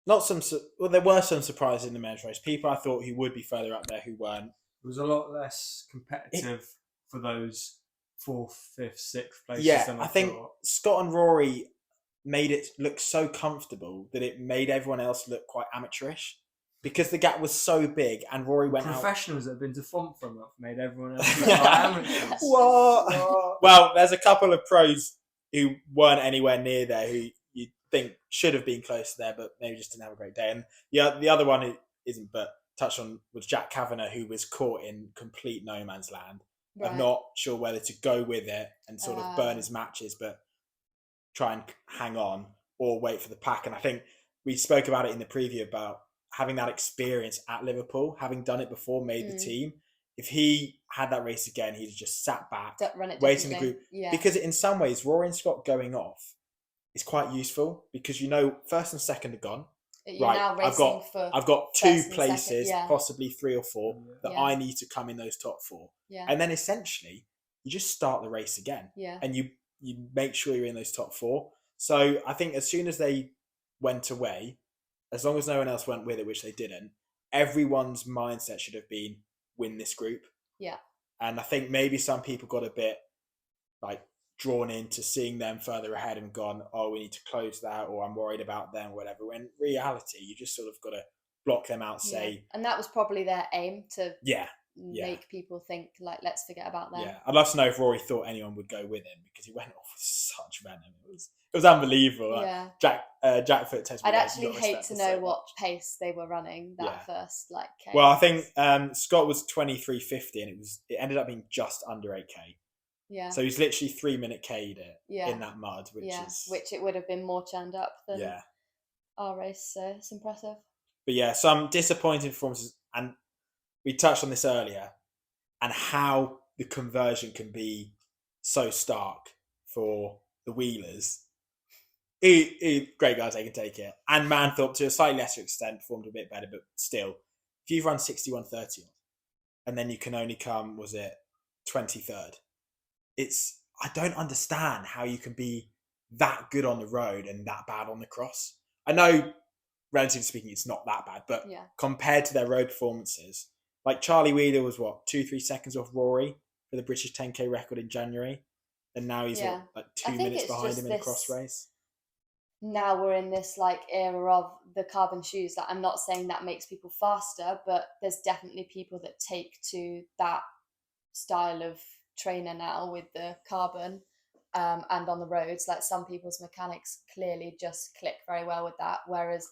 surprises in the men's race. People I thought who would be further up there who weren't. It was a lot less competitive for those 4th, 5th, 6th places. Yeah, I think Scott and Rory made it look so comfortable that it made everyone else look quite amateurish because the gap was so big and Rory went out. Professionals that have been to Font from it made everyone else look like amateurs. What? Well, there's a couple of pros who weren't anywhere near there who you think should have been close there, but maybe just didn't have a great day. And the other one who isn't, but touched on, was Jack Kavanagh, who was caught in complete no man's land. Right. I'm not sure whether to go with it and sort of burn his matches, but try and hang on or wait for the pack. And I think we spoke about it in the preview about having that experience at Liverpool, having done it before, made the team. If he had that race again, he'd just sat back, waiting the group. Yeah. Because in some ways, Rory and Scott going off is quite useful because first and second are gone. You're now racing I've got 2 places, possibly 3 or 4 that I need to come in those top 4. Yeah. And then essentially you just start the race again. Yeah. And you make sure you're in those top 4. So I think as soon as they went away, as long as no one else went with it, which they didn't, everyone's mindset should have been win this group. Yeah. And I think maybe some people got a bit like drawn into seeing them further ahead and gone, we need to close that, or I'm worried about them, or whatever. When in reality, you just sort of got to block them out, say. And that was probably their aim to make people think, like, let's forget about them. Yeah. I'd love to know if Rory thought anyone would go with him because he went off with such venom. It was unbelievable. Yeah. Jack Foot texted me. I'd actually hate to know what pace they were running that first K. Well, I think Scott was 23:50 and it ended up being just under 8K. Yeah. So he's literally 3-minute K'd it in that mud, which it would have been more churned up than our race. So it's impressive. But some disappointing performances, and we touched on this earlier, and how the conversion can be so stark for the wheelers. Great guys, they can take it. And Manthorpe, to a slightly lesser extent, performed a bit better, but still, if you've run 61:30 and then you can only come, 23rd? I don't understand how you can be that good on the road and that bad on the cross. I know, relatively speaking, it's not that bad, but compared to their road performances, like Charlie Wheeler was 2-3 seconds off Rory for the British 10K record in January, and now he's 2 minutes behind him in a cross race. Now we're in this era of the carbon shoes. I'm not saying that makes people faster, but there's definitely people that take to that style of trainer now with the carbon and on the roads. Like some people's mechanics clearly just click very well with that, whereas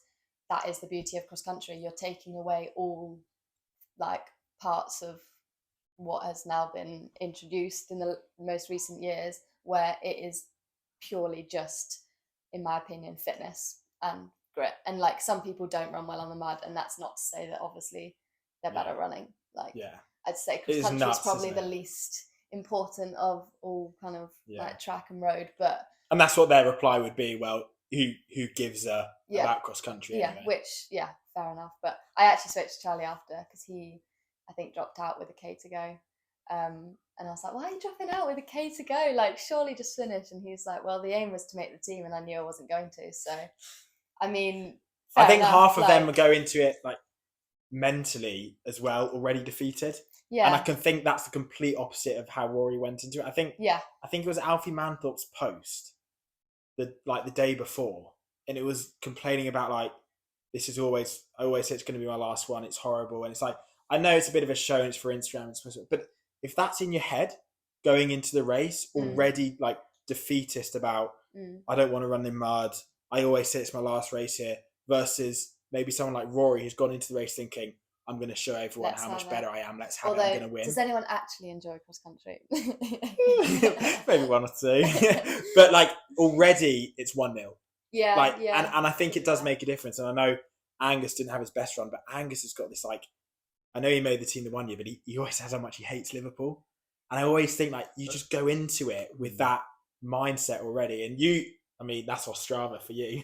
that is the beauty of cross country. You're taking away all parts of what has now been introduced in the most recent years, where it is purely just, in my opinion, fitness and grit. And some people don't run well on the mud, and that's not to say that obviously they're better running. I'd say cross country is probably the least important of all kind of track and road, and that's what their reply would be. Well, who gives about cross country? Yeah, anyway. Fair enough. But I actually spoke to Charlie after because he, I think, dropped out with a K to go, and I was like, "Why are you dropping out with a K to go? Surely just finish." And he's like, "Well, the aim was to make the team, and I knew I wasn't going to." So, I mean, I think half of them would go into it mentally as well, already defeated. Yeah. And I can think that's the complete opposite of how Rory went into it. I think it was Alfie Manthorpe's post the day before, and it was complaining about this is always, I always say it's going to be my last one. It's horrible. And it's like, I know it's a bit of a show and it's for Instagram, but if that's in your head going into the race, already like defeatist about, I don't want to run in mud. I always say it's my last race here, versus maybe someone like Rory who's gone into the race thinking, I'm going to show everyone how much better I am. Let's have it. I'm going to win. Does anyone actually enjoy cross country? Maybe one or two. But like already it's 1-0. Yeah. Like, and I think it does make a difference. And I know Angus didn't have his best run, but Angus has got this like, I know he made the team the 1 year, but he always says how much he hates Liverpool. And I always think like you just go into it with that mindset already. And that's Ostrava for you.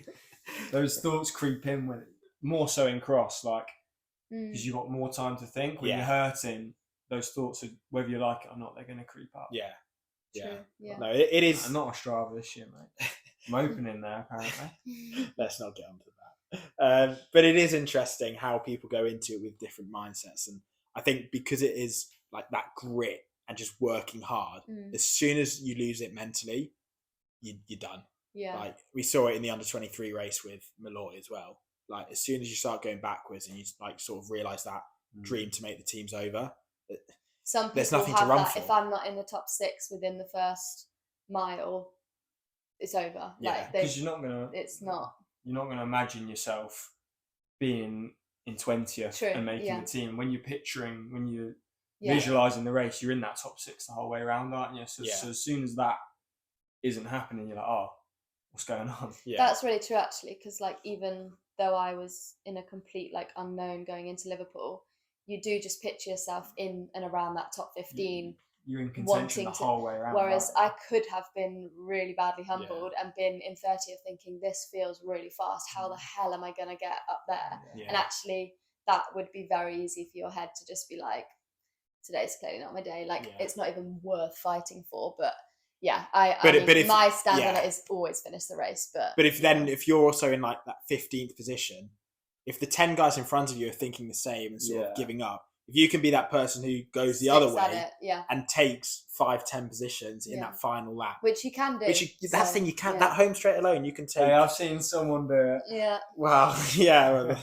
Those thoughts creep in when more so in cross, like, because you've got more time to think. When you're hurting, those thoughts, are, whether you like it or not, they're going to creep up. Yeah. True. Yeah. No, it is. I'm not Ostrava this year, mate. I'm opening there, apparently. Let's not get onto that. But it is interesting how people go into it with different mindsets. And I think because it is like that grit and just working hard, as soon as you lose it mentally, you're done. Yeah. Like we saw it in the under-23 race with Malloy as well. Like as soon as you start going backwards and you like sort of realise that dream to make the team's over, some people there's nothing have to run that. for. If I'm not in the top 6 within the first mile, it's over. Yeah, because you're not gonna. It's not. You're not gonna imagine yourself being in 20th and making the team. When you're picturing, when you're visualising the race, you're in that top 6 the whole way around, aren't you? So as soon as that isn't happening, you're like, oh, what's going on? Yeah. That's really true, actually, because like even though I was in a complete like unknown going into Liverpool, you do just picture yourself in and around that top 15. You're in contention the whole way around. Whereas I could have been really badly humbled and been in 30th thinking, this feels really fast. How the hell am I going to get up there? Yeah. And actually, that would be very easy for your head to just be like, today's clearly not my day. Like, it's not even worth fighting for. But yeah, my stand on it is always finish the race. But if you're also in like that 15th position, if the 10 guys in front of you are thinking the same and sort of giving up, if you can be that person who goes the other way and takes 5-10 positions in that final lap, which you can do. That's the thing, you can't. That home straight alone, you can take. Hey, I've seen someone do it. Yeah. Well, yeah.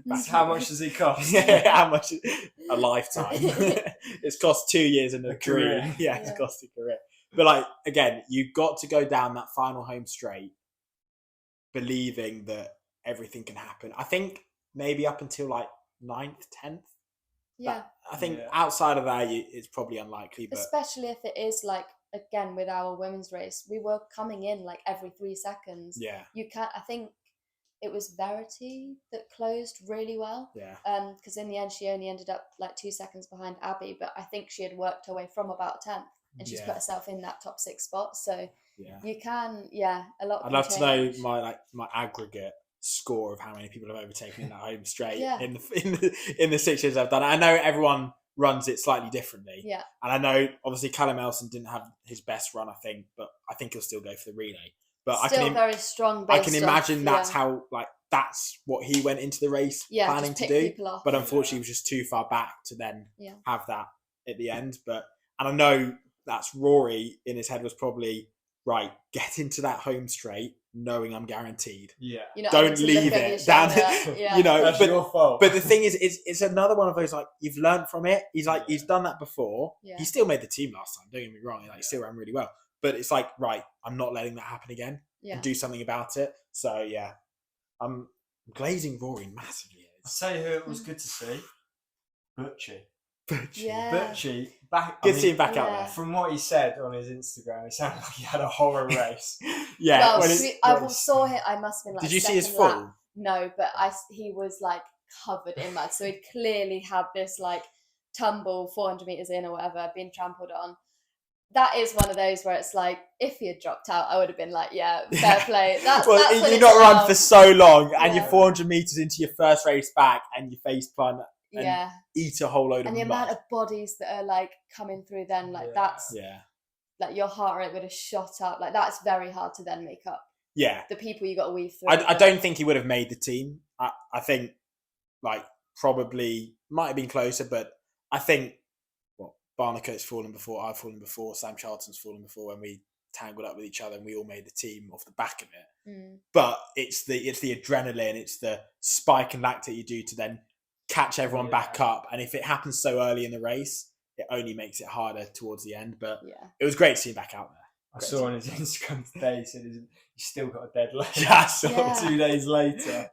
That's how much does it cost? How much? A lifetime. It's cost 2 years and a career. Yeah, it's cost a career. But like again, you've got to go down that final home straight, believing that everything can happen. I think maybe up until like 9th, 10th. Yeah. I think outside of that, it's probably unlikely. But especially if it is like, again, with our women's race, we were coming in like every 3 seconds. Yeah. You can't, I think it was Verity that closed really well. Yeah. Because in the end, she only ended up like 2 seconds behind Abby, but I think she had worked her way from about 10th and she's put herself in that top 6 spot. So you can, a lot. I'd love to know my aggregate score of how many people have overtaken in that home straight in the 6 years I've done it. I know everyone runs it slightly differently. Yeah. And I know obviously Callum Elson didn't have his best run, I think, but I think he'll still go for the relay. But still very strong. I can imagine that's how that's what he went into the race planning to do. But unfortunately, he was just too far back to then have that at the end. And I know that's Rory in his head was probably right. Get into that home straight, knowing I'm guaranteed. Yeah. Don't leave it down. That's your fault. But the thing is, it's another one of those like you've learned from it. He's done that before. Yeah. He still made the team last time. Don't get me wrong. He still ran really well. But it's like, right, I'm not letting that happen again and do something about it. So, I'm glazing Rory massively. I'll say who it was good to see. Butchie. Yeah. Butchie. Good to see him back out there. From what he said on his Instagram, it sounded like he had a horror race. Well, I saw him. I must have been like, did you see his fall? Lap. No, but he was like covered in mud. So he'd clearly had this like tumble 400 meters in or whatever, being trampled on. That is one of those where it's like, if he had dropped out, I would have been like, fair play. That's you're not run for so long, and you're 400 meters into your first race back, and you face plant and eat a whole load of mud. And the amount of bodies that are like coming through, then like that's like your heart rate would have shot up. Like that's very hard to then make up. Yeah, the people you got to weave through. I don't think he would have made the team. I think like probably might have been closer, but I think. Barnacote's fallen before, I've fallen before, Sam Charlton's fallen before when we tangled up with each other and we all made the team off the back of it. But it's the adrenaline, it's the spike and lactate you do to then catch everyone back up. And if it happens so early in the race, it only makes it harder towards the end. But it was great to see him back out there. I saw on his Instagram today, he said he's still got a dead leg. Yeah. 2 days later.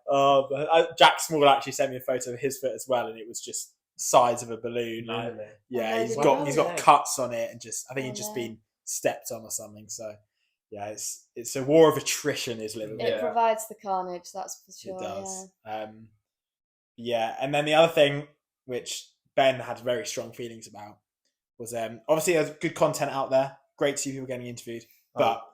Jack Small actually sent me a photo of his foot as well, and it was just the size of a balloon. Really? He's got cuts on it, and I think he's just been stepped on or something. So yeah, it's a war of attrition, is Liverpool. It provides the carnage, that's for sure. It does. And then the other thing which Ben had very strong feelings about was obviously there's good content out there. Great to see people getting interviewed, but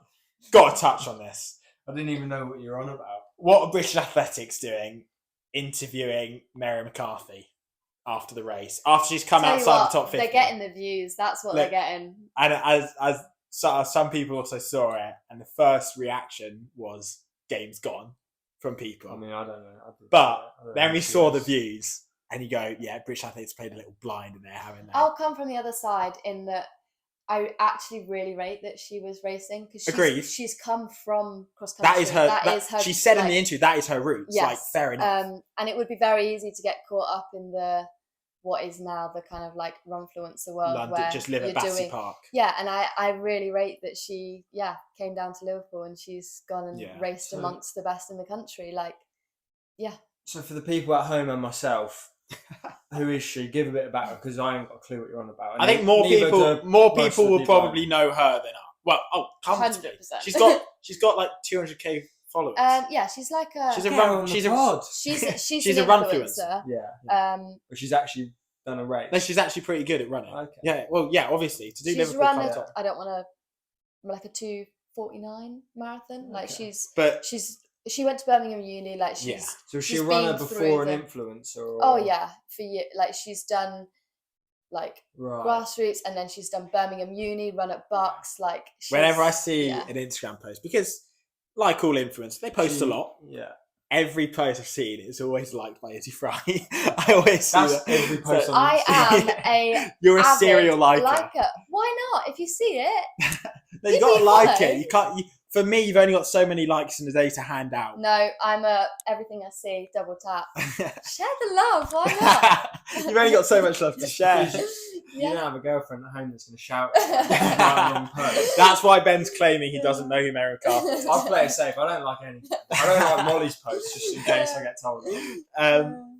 got to touch on this. I didn't even know what you're on about. What are British Athletics doing interviewing Mary McCarthy after the race? After she's come outside the top 50. They're getting the views. That's what they're getting. And as some people also saw it, and the first reaction was game's gone from people. I mean, I don't know. But then we saw the views, and you go, yeah, British Athletics played a little blind in there, haven't they? I'll come from the other side in that I actually really rate that she was racing because she's come from cross country. That is her. She said in the interview that is her roots. Yes. Like, fair enough. And it would be very easy to get caught up in what is now the kind of like runfluencer world London, where just live at Battersea Park. Yeah, and I really rate that she came down to Liverpool and she's gone and raced amongst the best in the country. Like, yeah. So for the people at home and myself. Who is she? Give a bit about her because I ain't got a clue what you're on about. I think more people will probably know her than us. Well, 100%. She's got like 200k followers. Yeah, she's like she's a runfluencer. Yeah. But she's actually done a race. No, she's actually pretty good at running. Okay. Yeah. Well, yeah. Obviously, to do she's Liverpool. Run I don't want to like a 2:49 marathon. Okay. Like she went to Birmingham Uni, like she's. So is she a runner before an influencer? Or... Oh yeah, for you, like she's done, like grassroots, and then she's done Birmingham Uni, run at Bucks. Like whenever I see an Instagram post, because like all influencers, they post a lot. Yeah. Every post I've seen is always liked by Izzy Fry. I always see that. Every post. So I am You're a serial liker. Why not? If you see it, no, you got to like it. You can't. For me, you've only got so many likes in a day to hand out. No, I'm everything I see, double tap. Share the love, why not? You've only got so much love to share. You don't have a girlfriend at home that's going to shout at you. That's why Ben's claiming he doesn't know who Mary McCarthy is. I'll play it safe. I don't like anything. I don't like Molly's posts just in case I get told.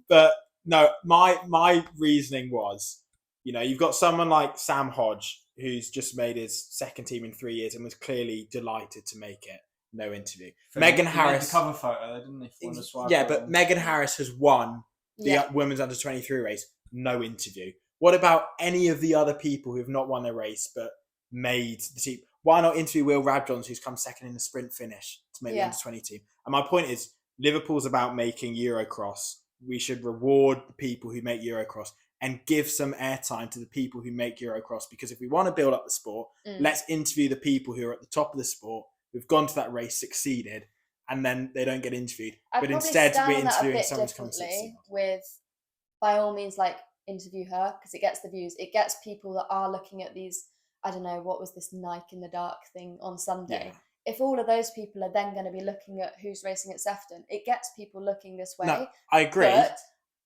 But no, my reasoning was, you've got someone like Sam Hodge, who's just made his second team in 3 years and was clearly delighted to make it. No interview. Megan Harris. The cover photo, didn't he? Yeah, but Megan Harris has won the women's under 23 race. No interview. What about any of the other people who have not won their race but made the team? Why not interview Will Rabjohns, who's come second in the sprint finish to make the under 20 team? And my point is, Liverpool's about making Eurocross. We should reward the people who make Eurocross and give some airtime to the people who make Eurocross. Because if we want to build up the sport, let's interview the people who are at the top of the sport, who've gone to that race, succeeded, and then they don't get interviewed. But instead, we're interviewing someone who's come 60. With, by all means, like, interview her, because it gets the views. It gets people that are looking at these, I don't know, what was this Nike in the dark thing on Sunday? Yeah. If all of those people are then going to be looking at who's racing at Sefton, it gets people looking this way. No, I agree. But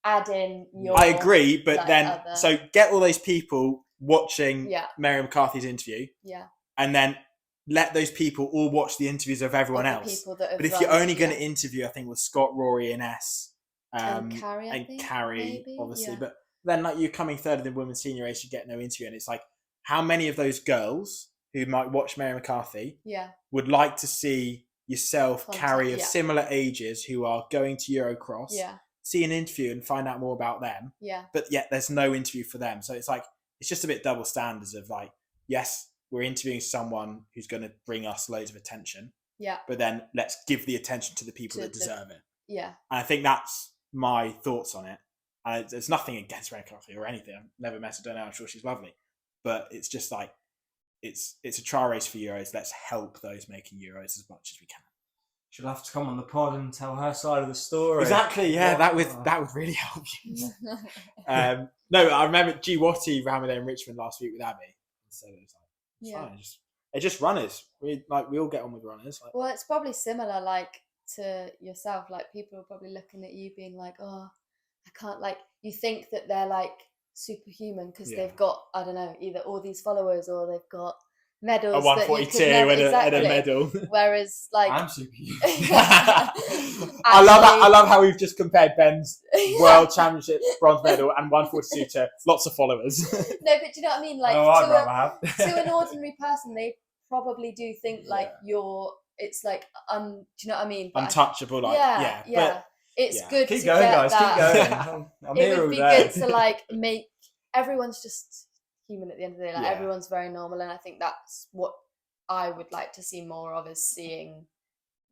add in your... I agree, but then... So get all those people watching Mary McCarthy's interview. Yeah. And then let those people all watch the interviews of everyone else. But if you're only going to interview, I think, with Scott, Rory and S. And Carrie, obviously. Yeah. But then like you're coming third in the women's senior race, you get no interview. And it's like, how many of those girls who might watch Mary McCarthy would like to see yourself, Carrie, of similar ages who are going to Eurocross, see an interview and find out more about them. Yeah. But yet there's no interview for them. So it's like, it's just a bit double standards of like, yes, we're interviewing someone who's going to bring us loads of attention. Yeah. But then let's give the attention to the people that deserve it. Yeah. And I think that's my thoughts on it. And there's nothing against Mary McCarthy or anything. I've never met her, don't know. I'm sure she's lovely. But it's just like, it's a trial race for Euros. Let's help those making Euros as much as we can. She'll have to come on the pod and tell her side of the story. Exactly, yeah, that would really help you. No, I remember G. Watty ran with her in Richmond last week with Abby. So it was like, fine. They're just runners. We all get on with runners. Well, it's probably similar, like to yourself. Like people are probably looking at you, being like, "Oh, I can't." Like you think that they're like superhuman because they've got, I don't know, either all these followers or they've got medals. A 142 and a medal. Whereas, like, I'm superhuman. I love how we've just compared Ben's World Championship bronze medal and 142 to lots of followers. No, but do you know what I mean? Like, I'd rather have. To an ordinary person, they probably do think like it's like do you know what I mean? But untouchable, like but it's good. Keep to going, get guys. that. Keep going. I'm it here would all be day. good to like make everyone's just human at the end of the day. Like Yeah. everyone's very normal, and I think that's what I would like to see more of, is seeing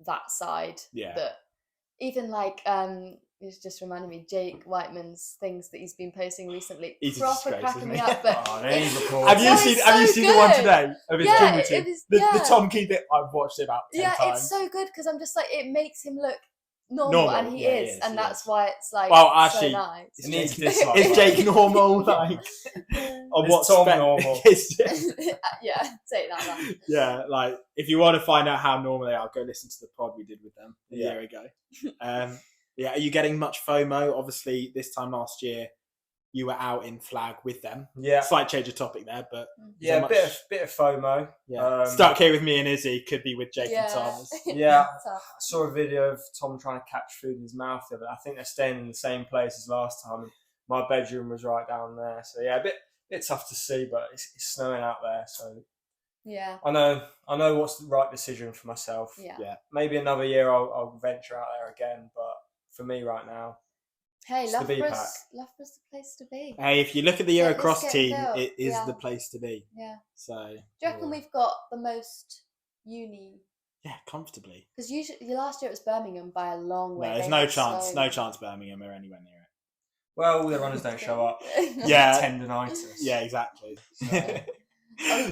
that side. Yeah. That even like it's just reminded me Jake Whiteman's things that he's been posting recently. He's a proper disgrace, cracking isn't me he? up. But Have you seen the one today of his gym routine? The Tom Key bit, I've watched it about 10 times. It's so good because I'm just like, it makes him look normal and he is, and that's why it's like so nice. Is Jake normal? Like, or what's Tom normal? Yeah, take that back. Yeah, like if you want to find out how normal they are, go listen to the pod we did with them a year ago. Are you getting much FOMO? Obviously, this time last year, you were out in flag with them. Yeah, slight change of topic there, but a bit of FOMO. Yeah, stuck here with me and Izzy, could be with Jake and Thomas. Yeah, I saw a video of Tom trying to catch food in his mouth there, but I think they're staying in the same place as last time. My bedroom was right down there, so yeah, a bit tough to see, but it's snowing out there, so yeah. I know what's the right decision for myself. Yeah. Maybe another year I'll venture out there again, but for me right now, hey, Loughborough's the place to be. Hey, if you look at the Eurocross team, it is the place to be. Yeah. So, do you reckon we've got the most uni? Yeah, comfortably. Because usually last year it was Birmingham by a long way. No, there's no chance. No chance Birmingham are anywhere near it. Well, all the runners don't show up. Yeah. Tendinitis. Yeah, exactly. So.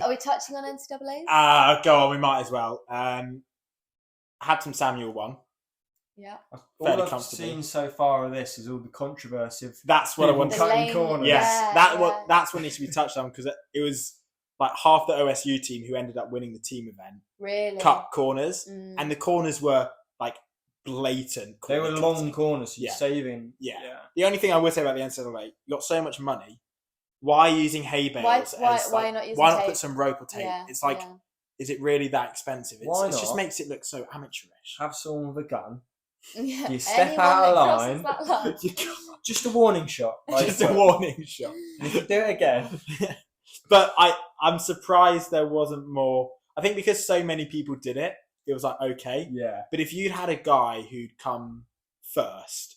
Are we touching on NCAAs? Go on, we might as well. Hampton Samuel won. Yeah. All I've seen so far of this is all the controversy of that's what I want to cutting corners. Yes, that's what needs to be touched on, because it was like half the OSU team who ended up winning the team event. Really? Cut corners, and the corners were like blatant. They were long corners. So you're saving. Yeah. The only thing I would say about the NCAA, you got so much money. Why using hay bales? Why not using Why tape? Not put some rope or tape? Yeah, it's like, is it really that expensive? It just makes it look so amateurish. Have someone with a gun. Yeah. You step out of line. Just a warning shot. Just a warning shot. You can do it again. But I'm surprised there wasn't more. I think because so many people did it, it was like, okay. Yeah. But if you'd had a guy who'd come first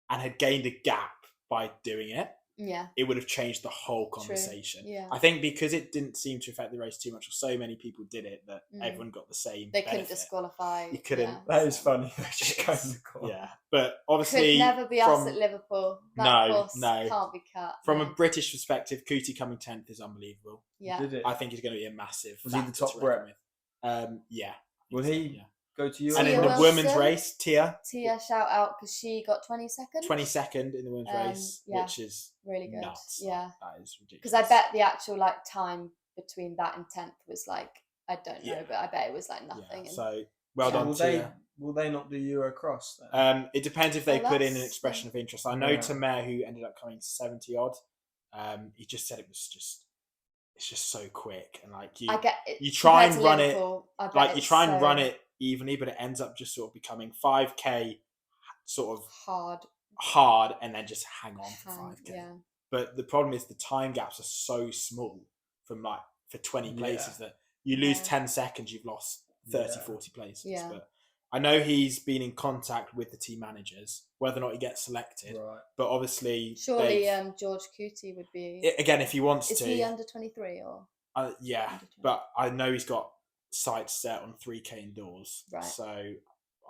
and had gained a gap by doing it, it would have changed the whole conversation. True. Yeah. I think because it didn't seem to affect the race too much, or so many people did it, that everyone got the same They benefit. couldn't disqualify. You couldn't. Yeah. That is funny. They just go in the corner. Yeah. But obviously... Could never be us at Liverpool. That course can't be cut. From a British perspective, Cootie coming 10th is unbelievable. Yeah. Did it? I think he's going to be a massive... Was he the top Brit? Yeah. Will he go to you? And in the women's race, Tia, shout out, because she got 22nd. 22nd in the women's race, which is really good. Nuts. Yeah, that is ridiculous. Because I bet the actual time between that and 10th was I don't know, but I bet it was nothing. Yeah. So well done, Tia. Will they not do Eurocross then? It depends if they put in an expression of interest. I know Tamer, who ended up coming to 70 odd. He just said it's just so quick, and you try and run it, you try and run it evenly, but it ends up just sort of becoming 5k sort of hard and then just hang on for 5k. Yeah. But the problem is the time gaps are so small from for 20 places that you lose 10 seconds, you've lost 30, 40 places. Yeah. But I know he's been in contact with the team managers, whether or not he gets selected. Right. But obviously... Surely George Cootie would be... Again, if he wants to... Is he under 23 or...? Yeah, but I know he's got sights set on 3k indoors. Right. So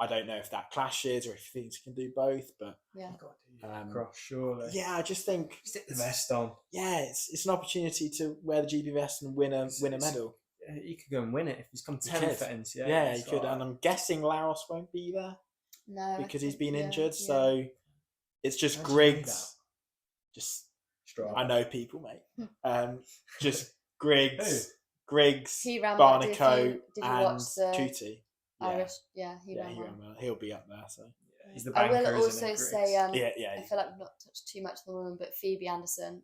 I don't know if that clashes or if he thinks he can do both, but... Yeah. Cross, surely. Yeah, I just think... Stick the vest on. Yeah, it's an opportunity to wear the GB vest and win a medal. He could go and win it if he's come 10th at NCAA. Yeah, he could. And I'm guessing Laos won't be there. No. Because he's been injured. Yeah. So it's just Griggs. Just Strong. I know people, mate. Just Griggs, Griggs, He ran. Barnacote, Did you and watch the Cootie. Irish? Yeah, he ran. He'll be up there. So he's the I banker, will also say, I yeah. feel like we've not touched too much on the woman, but Phoebe Anderson,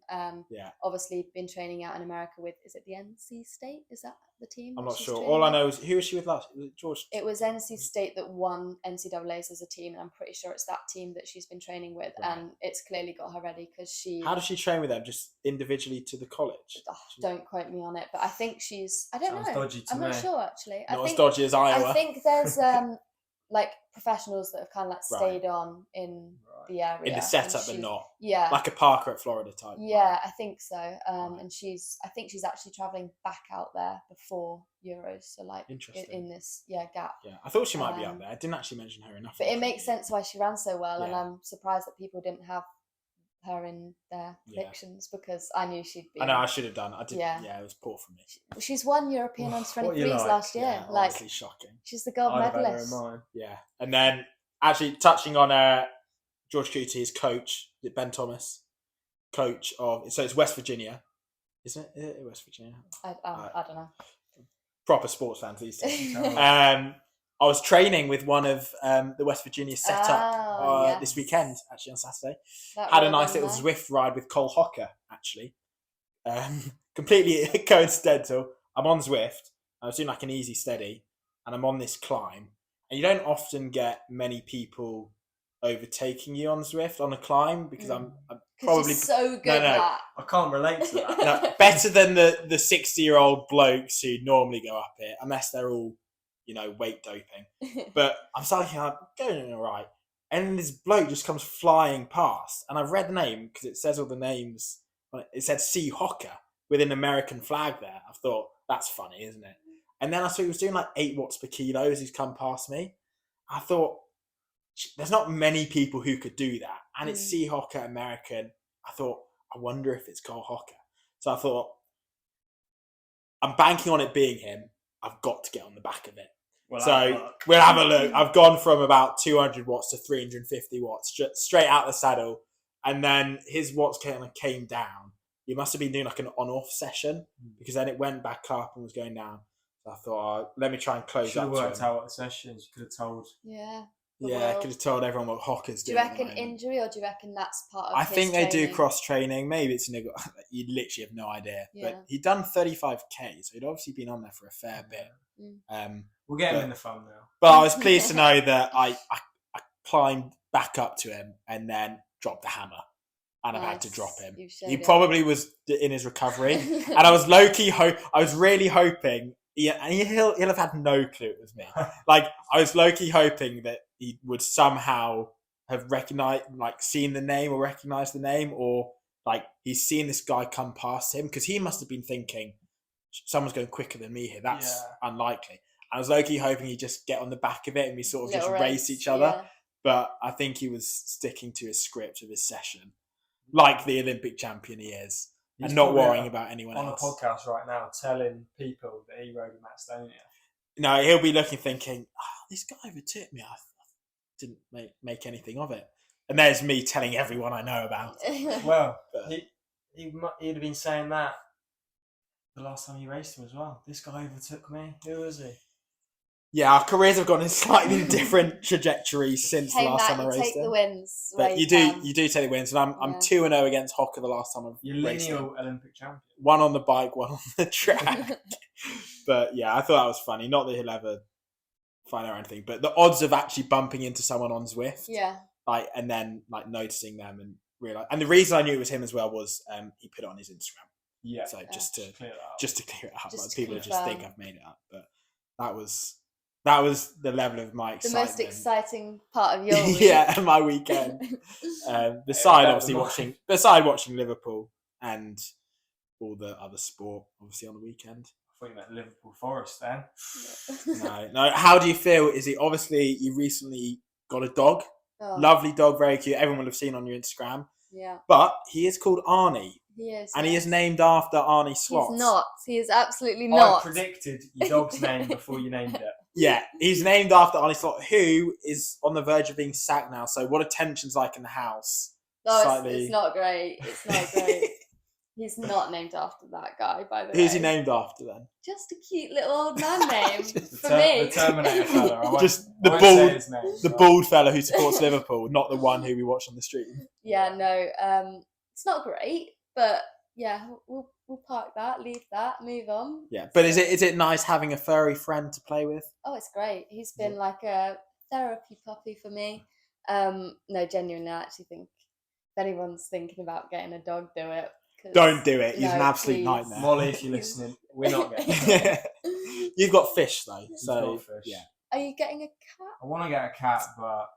obviously been training out in America with, is it the NC State? Is that the team? I'm not sure. All I know is, who was she with last? George. It was NC State that won NCAA's as a team, and I'm pretty sure it's that team that she's been training with, and it's clearly got her ready because she. How does she train with them? Just individually to the college? Don't quote me on it, but I think she's. I don't know. Dodgy to I'm not sure actually. Not as dodgy as Iowa. I think there's like professionals that have kind of like stayed on in the area in the setup, but not like a Parker at Florida type. Yeah, I think so. And I think she's actually traveling back out there before Euros, so like in this gap. Yeah, I thought she might be up there. I didn't actually mention her enough. But it makes sense why she ran so well, and I'm surprised that people didn't have her in their predictions because I knew she'd be. I know I should have done. I did. Yeah, it was poor for me. She's won European under-23s last year. Yeah, honestly shocking. She's the gold medalist. Yeah, and then actually touching on George Cootie's coach, Ben Thomas, coach of it's West Virginia, isn't it? West Virginia. I don't know. Proper sports fans these days. I was training with one of the West Virginia setup this weekend, actually on Saturday. Had a nice little Zwift ride with Cole Hocker, actually. Completely coincidental. I'm on Zwift. I was doing like an easy steady, and I'm on this climb. And you don't often get many people overtaking you on Zwift on a climb because I'm probably so good at that. I can't relate to that. No, better than the 60-year-old blokes who normally go up it, unless they're all weight doping. But I'm starting going all right, and then this bloke just comes flying past, and I've read the name because it says all the names. It said C. Hocker with an American flag there. I thought that's funny, isn't it? And then I saw he was doing like 8 watts per kilo as he's come past me. I thought there's not many people who could do that, and it's C. Hocker American. I thought I wonder if it's Cole Hocker. So I thought I'm banking on it being him. I've got to get on the back of it. We'll have a look. I've gone from about 200 watts to 350 watts, straight out the saddle. And then his watts kind of came down. He must have been doing like an on-off session because then it went back up and was going down. So I thought, let me try and close up. Should have worked out what the sessions. You could have told. Yeah, could have told everyone what Hocker's doing. Do you reckon injury, or do you reckon that's part of I his think training? They do cross-training. Maybe it's niggle. You literally have no idea. Yeah. But he'd done 35k, so he'd obviously been on there for a fair bit. We'll get him in the thumbnail. But I was pleased to know that I climbed back up to him and then dropped the hammer. And I've had to drop him. He probably was in his recovery. And I was low-key, I was really hoping, and he'll have had no clue it was me. Like, I was low-key hoping that he would somehow have seen the name or recognized the name, or like he's seen this guy come past him, because he must have been thinking, someone's going quicker than me here. That's unlikely. I was low-key hoping he'd just get on the back of it and we sort of just race each other. Yeah. But I think he was sticking to his script of his session, like the Olympic champion he is, and not worrying about anyone else. On a podcast right now, telling people that he rode with Matt Stonia. No, he'll be looking, thinking, this guy overtook me. I didn't make anything of it. And there's me telling everyone I know about. Well, he'd have been saying that the last time he raced him as well. This guy overtook me. Who is he? Yeah, our careers have gone in slightly different trajectories since the last time I raced him. You take the wins. But you do take the wins. And I'm 2-0 against Hocker the last time I've raced him. You're lineal Olympic champion. One on the bike, one on the track. But yeah, I thought that was funny. Not that he'll ever find out anything, but the odds of actually bumping into someone on Zwift. Yeah. And then noticing them and realize. And the reason I knew it was him as well was he put it on his Instagram. Yeah. So just to clear it up. Just people just think I've made it up. But that was the level of my excitement. The most exciting part of your week. Yeah, my weekend. Besides watching Liverpool and all the other sport, obviously on the weekend. I thought you meant Liverpool Forest then. No. How do you feel? Obviously you recently got a dog. Oh. Lovely dog, very cute. Everyone will have seen on your Instagram. Yeah. But he is called Arnie. He is. And he is named after Arnie Slot. He's not. He is absolutely not. I predicted your dog's name before you named it. Yeah, he's named after Arnie Slot, who is on the verge of being sacked now. So what are tensions like in the house? No, it's not great. It's not great. He's not named after that guy, by the way. Who's he named after then? Just a cute little old man name for me. The Terminator fella. Just the bald fella who supports Liverpool, not the one who we watch on the stream. Yeah, no, it's not great, but yeah, we'll park that, leave that, move on. Yeah, but is it nice having a furry friend to play with? Oh, it's great. He's been like a therapy puppy for me. No, genuinely, I actually think if anyone's thinking about getting a dog, do it. Don't do it. He's an absolute nightmare. Molly, if you're listening, we're not getting it. You've got fish though, so fish. Yeah. Are you getting a cat? I want to get a cat, but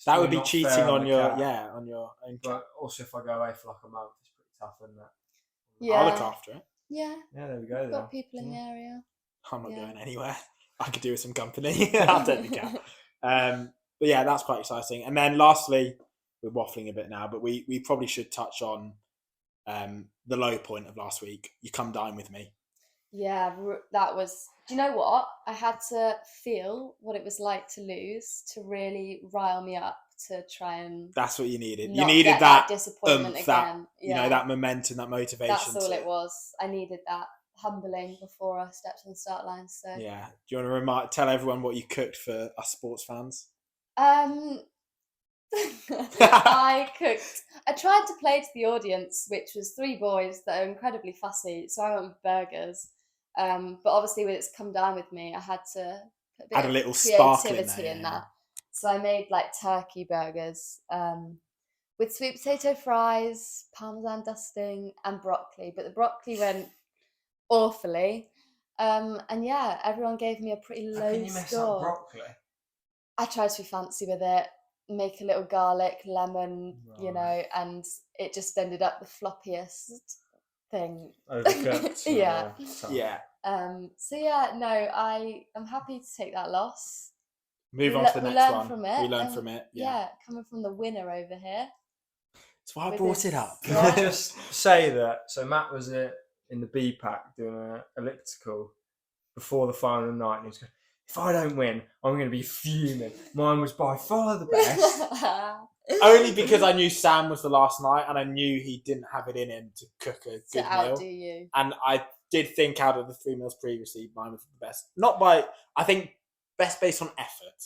that would be cheating on your on your own cat. But also, if I go away for like a month, it's pretty tough, isn't it? Yeah. I'll look after it. Yeah. Yeah, there we go. We've got people in the area. I'm not going anywhere. I could do with some company. I'll take the cat. But yeah, that's quite exciting. And then lastly, we're waffling a bit now, but we probably should touch on the low point of last week. You come dine with me. Yeah, that was... Do you know what? I had to feel what it was like to lose to really rile me up to try and... That's what you needed. You needed that disappointment again. You know, that momentum, that motivation. That's all it was. I needed that humbling before I stepped on the start line. So yeah. Do you want to tell everyone what you cooked for us sports fans? I tried to play to the audience, which was 3 boys that are incredibly fussy, so I went with burgers. But obviously when it's come down with me, I had to put a little creativity in that. So I made like turkey burgers with sweet potato fries, parmesan dusting and broccoli, but the broccoli went awfully. And yeah, everyone gave me a pretty low Can you mess score. up broccoli? I tried to be fancy with it, make a little garlic, lemon, you know, and it just ended up the floppiest thing. Overcooked. Yeah. Yeah. So yeah, no, I am happy to take that loss. Move on to the next one. We learn from it. Yeah, coming from the winner over here. That's why I brought it up. Can I just say that? So Matt was in the B pack doing an elliptical before the final night, and he was going, if I don't win, I'm going to be fuming. Mine was by far the best. Only because I knew Sam was the last night, and I knew he didn't have it in him to cook a good meal. Outdo you. And I did think out of the 3 meals previously, mine was the best. Not by, I think, best based on effort.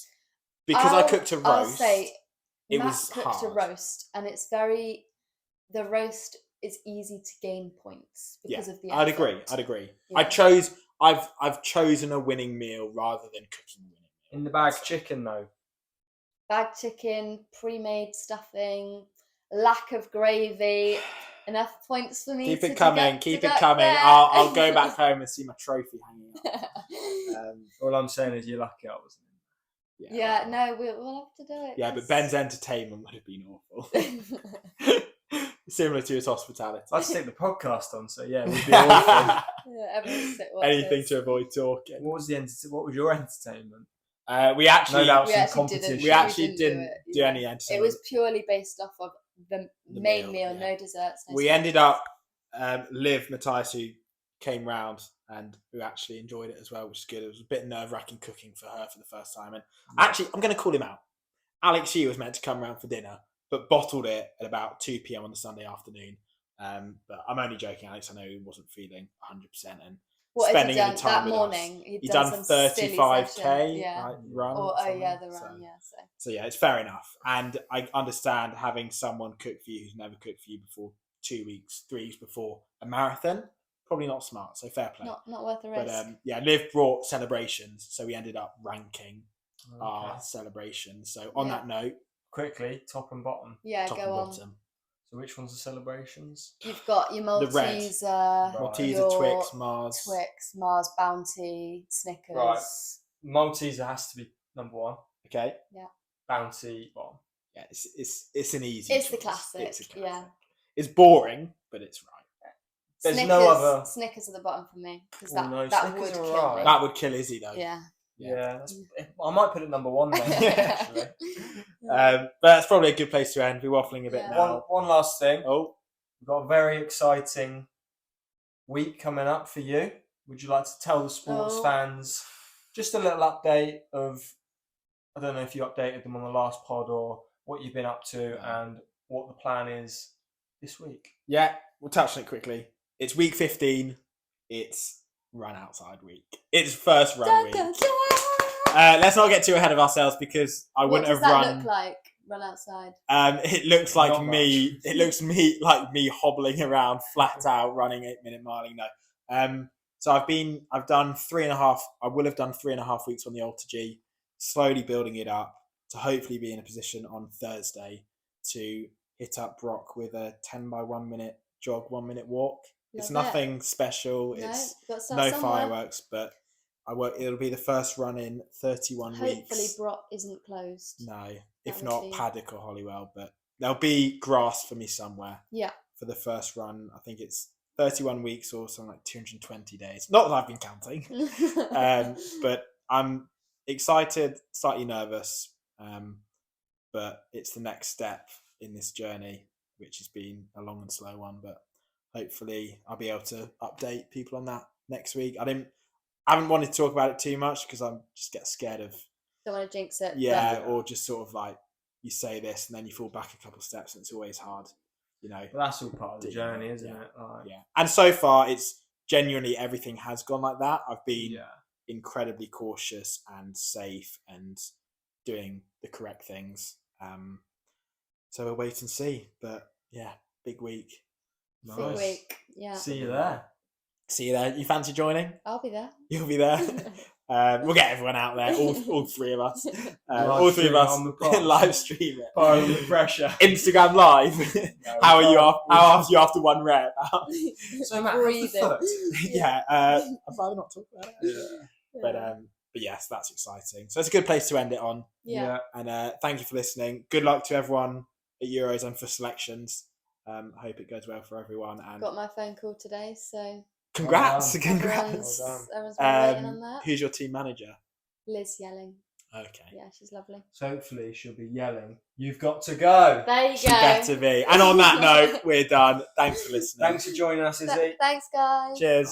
Because I cooked a roast. I'll say, it Matt was cooked a roast, and it's the roast is easy to gain points because of the effort. I'd agree. Yeah. I've chosen a winning meal rather than cooking a winning meal. In the bag chicken though. Bag chicken, pre-made stuffing, lack of gravy, enough points for me. Keep it coming. I'll go back home and see my trophy hanging up. All I'm saying is you're lucky I wasn't. Yeah, no, we'll have to do it. Yeah, but Ben's entertainment would have been awful. Similar to his hospitality. I'd stick the podcast on, so yeah, we'd be awful. Anything to avoid talking. What was your entertainment? We actually didn't do any entertainment. It was purely based off of the main meal, no desserts. We ended up Liv Matthias, who came round and who actually enjoyed it as well, which is good. It was a bit nerve-wracking cooking for her for the first time. And actually, I'm going to call him out. Alex Shee was meant to come round for dinner, but bottled it at about 2 p.m. on the Sunday afternoon. But I'm only joking, Alex. I know he wasn't feeling 100% and spending any time with morning, us. He'd done 35k run. The run, So yeah, it's fair enough. And I understand having someone cook for you who's never cooked for you before 2 weeks, 3 weeks before a marathon. Probably not smart, so fair play. Not worth the risk. But Liv brought celebrations, so we ended up ranking our celebrations. So on that note, quickly, top and bottom. Yeah, top go and on. Bottom. So which one's the celebrations? You've got your Malteser, Twix, Mars, Bounty, Snickers. Right. Malteser has to be number 1. Okay. Yeah. Bounty bottom. Yeah, it's an easy. It's choice. the classic. It's a classic. Yeah. It's boring, but it's right. There's no other. Snickers at the bottom for me because that would kill me. That would kill Izzy though. Yeah. I might put it number 1 then. Actually. But that's probably a good place to end. We're waffling a bit now. One last thing. Oh, we've got a very exciting week coming up for you. Would you like to tell the sports fans just a little update of? I don't know if you updated them on the last pod or what you've been up to and what the plan is this week. Yeah, we'll touch on it quickly. It's week 15. It's run outside week. It's first run week. Let's not get too ahead of ourselves because I wouldn't have run. What does that look like? Run outside. It looks like me. It looks like me hobbling around, flat out, running 8-minute miling. No. So I've done 3.5. I will have done 3.5 weeks on the Ultra G, slowly building it up to hopefully be in a position on Thursday to hit up Brock with a 10 by 1 minute jog, 1 minute walk. It's nothing special. It's no fireworks, but it'll be the first run in 31 weeks. Hopefully Brock isn't closed. No, if not Paddock or Hollywell, but there'll be grass for me somewhere. Yeah. For the first run, I think it's 31 weeks or something like 220 days. Not that I've been counting, but I'm excited, slightly nervous, but it's the next step in this journey, which has been a long and slow one. But hopefully, I'll be able to update people on that next week. I haven't wanted to talk about it too much because I just get scared of. Don't want to jinx it. Yeah, or just sort of like you say this and then you fall back a couple of steps and it's always hard. Well, that's all part of the journey, isn't it? Yeah. And so far, it's genuinely everything has gone like that. I've been incredibly cautious and safe and doing the correct things. So we'll wait and see. But yeah, big week. Nice. Big week. Yeah. See you there. You fancy joining? I'll be there. You'll be there. We'll get everyone out there, all three of us. All three of us on the live stream it. Under pressure. Instagram live. How are you? How are you after one rep? So Matt, breathing. Yeah. I'd rather not talk about it. Yeah. But yes, that's exciting. So it's a good place to end it on. Yeah. And thank you for listening. Good luck to everyone at Euros and for selections. I hope it goes well for everyone. And got my phone call today, so. Congrats! Well done. Everyone's been waiting on that. Who's your team manager? Liz Yelling. Okay. Yeah, she's lovely. So hopefully she'll be yelling, "You've got to go." There you go. She better be. And on that note, we're done. Thanks for listening. Thanks for joining us, Izzy. Thanks, guys. Cheers.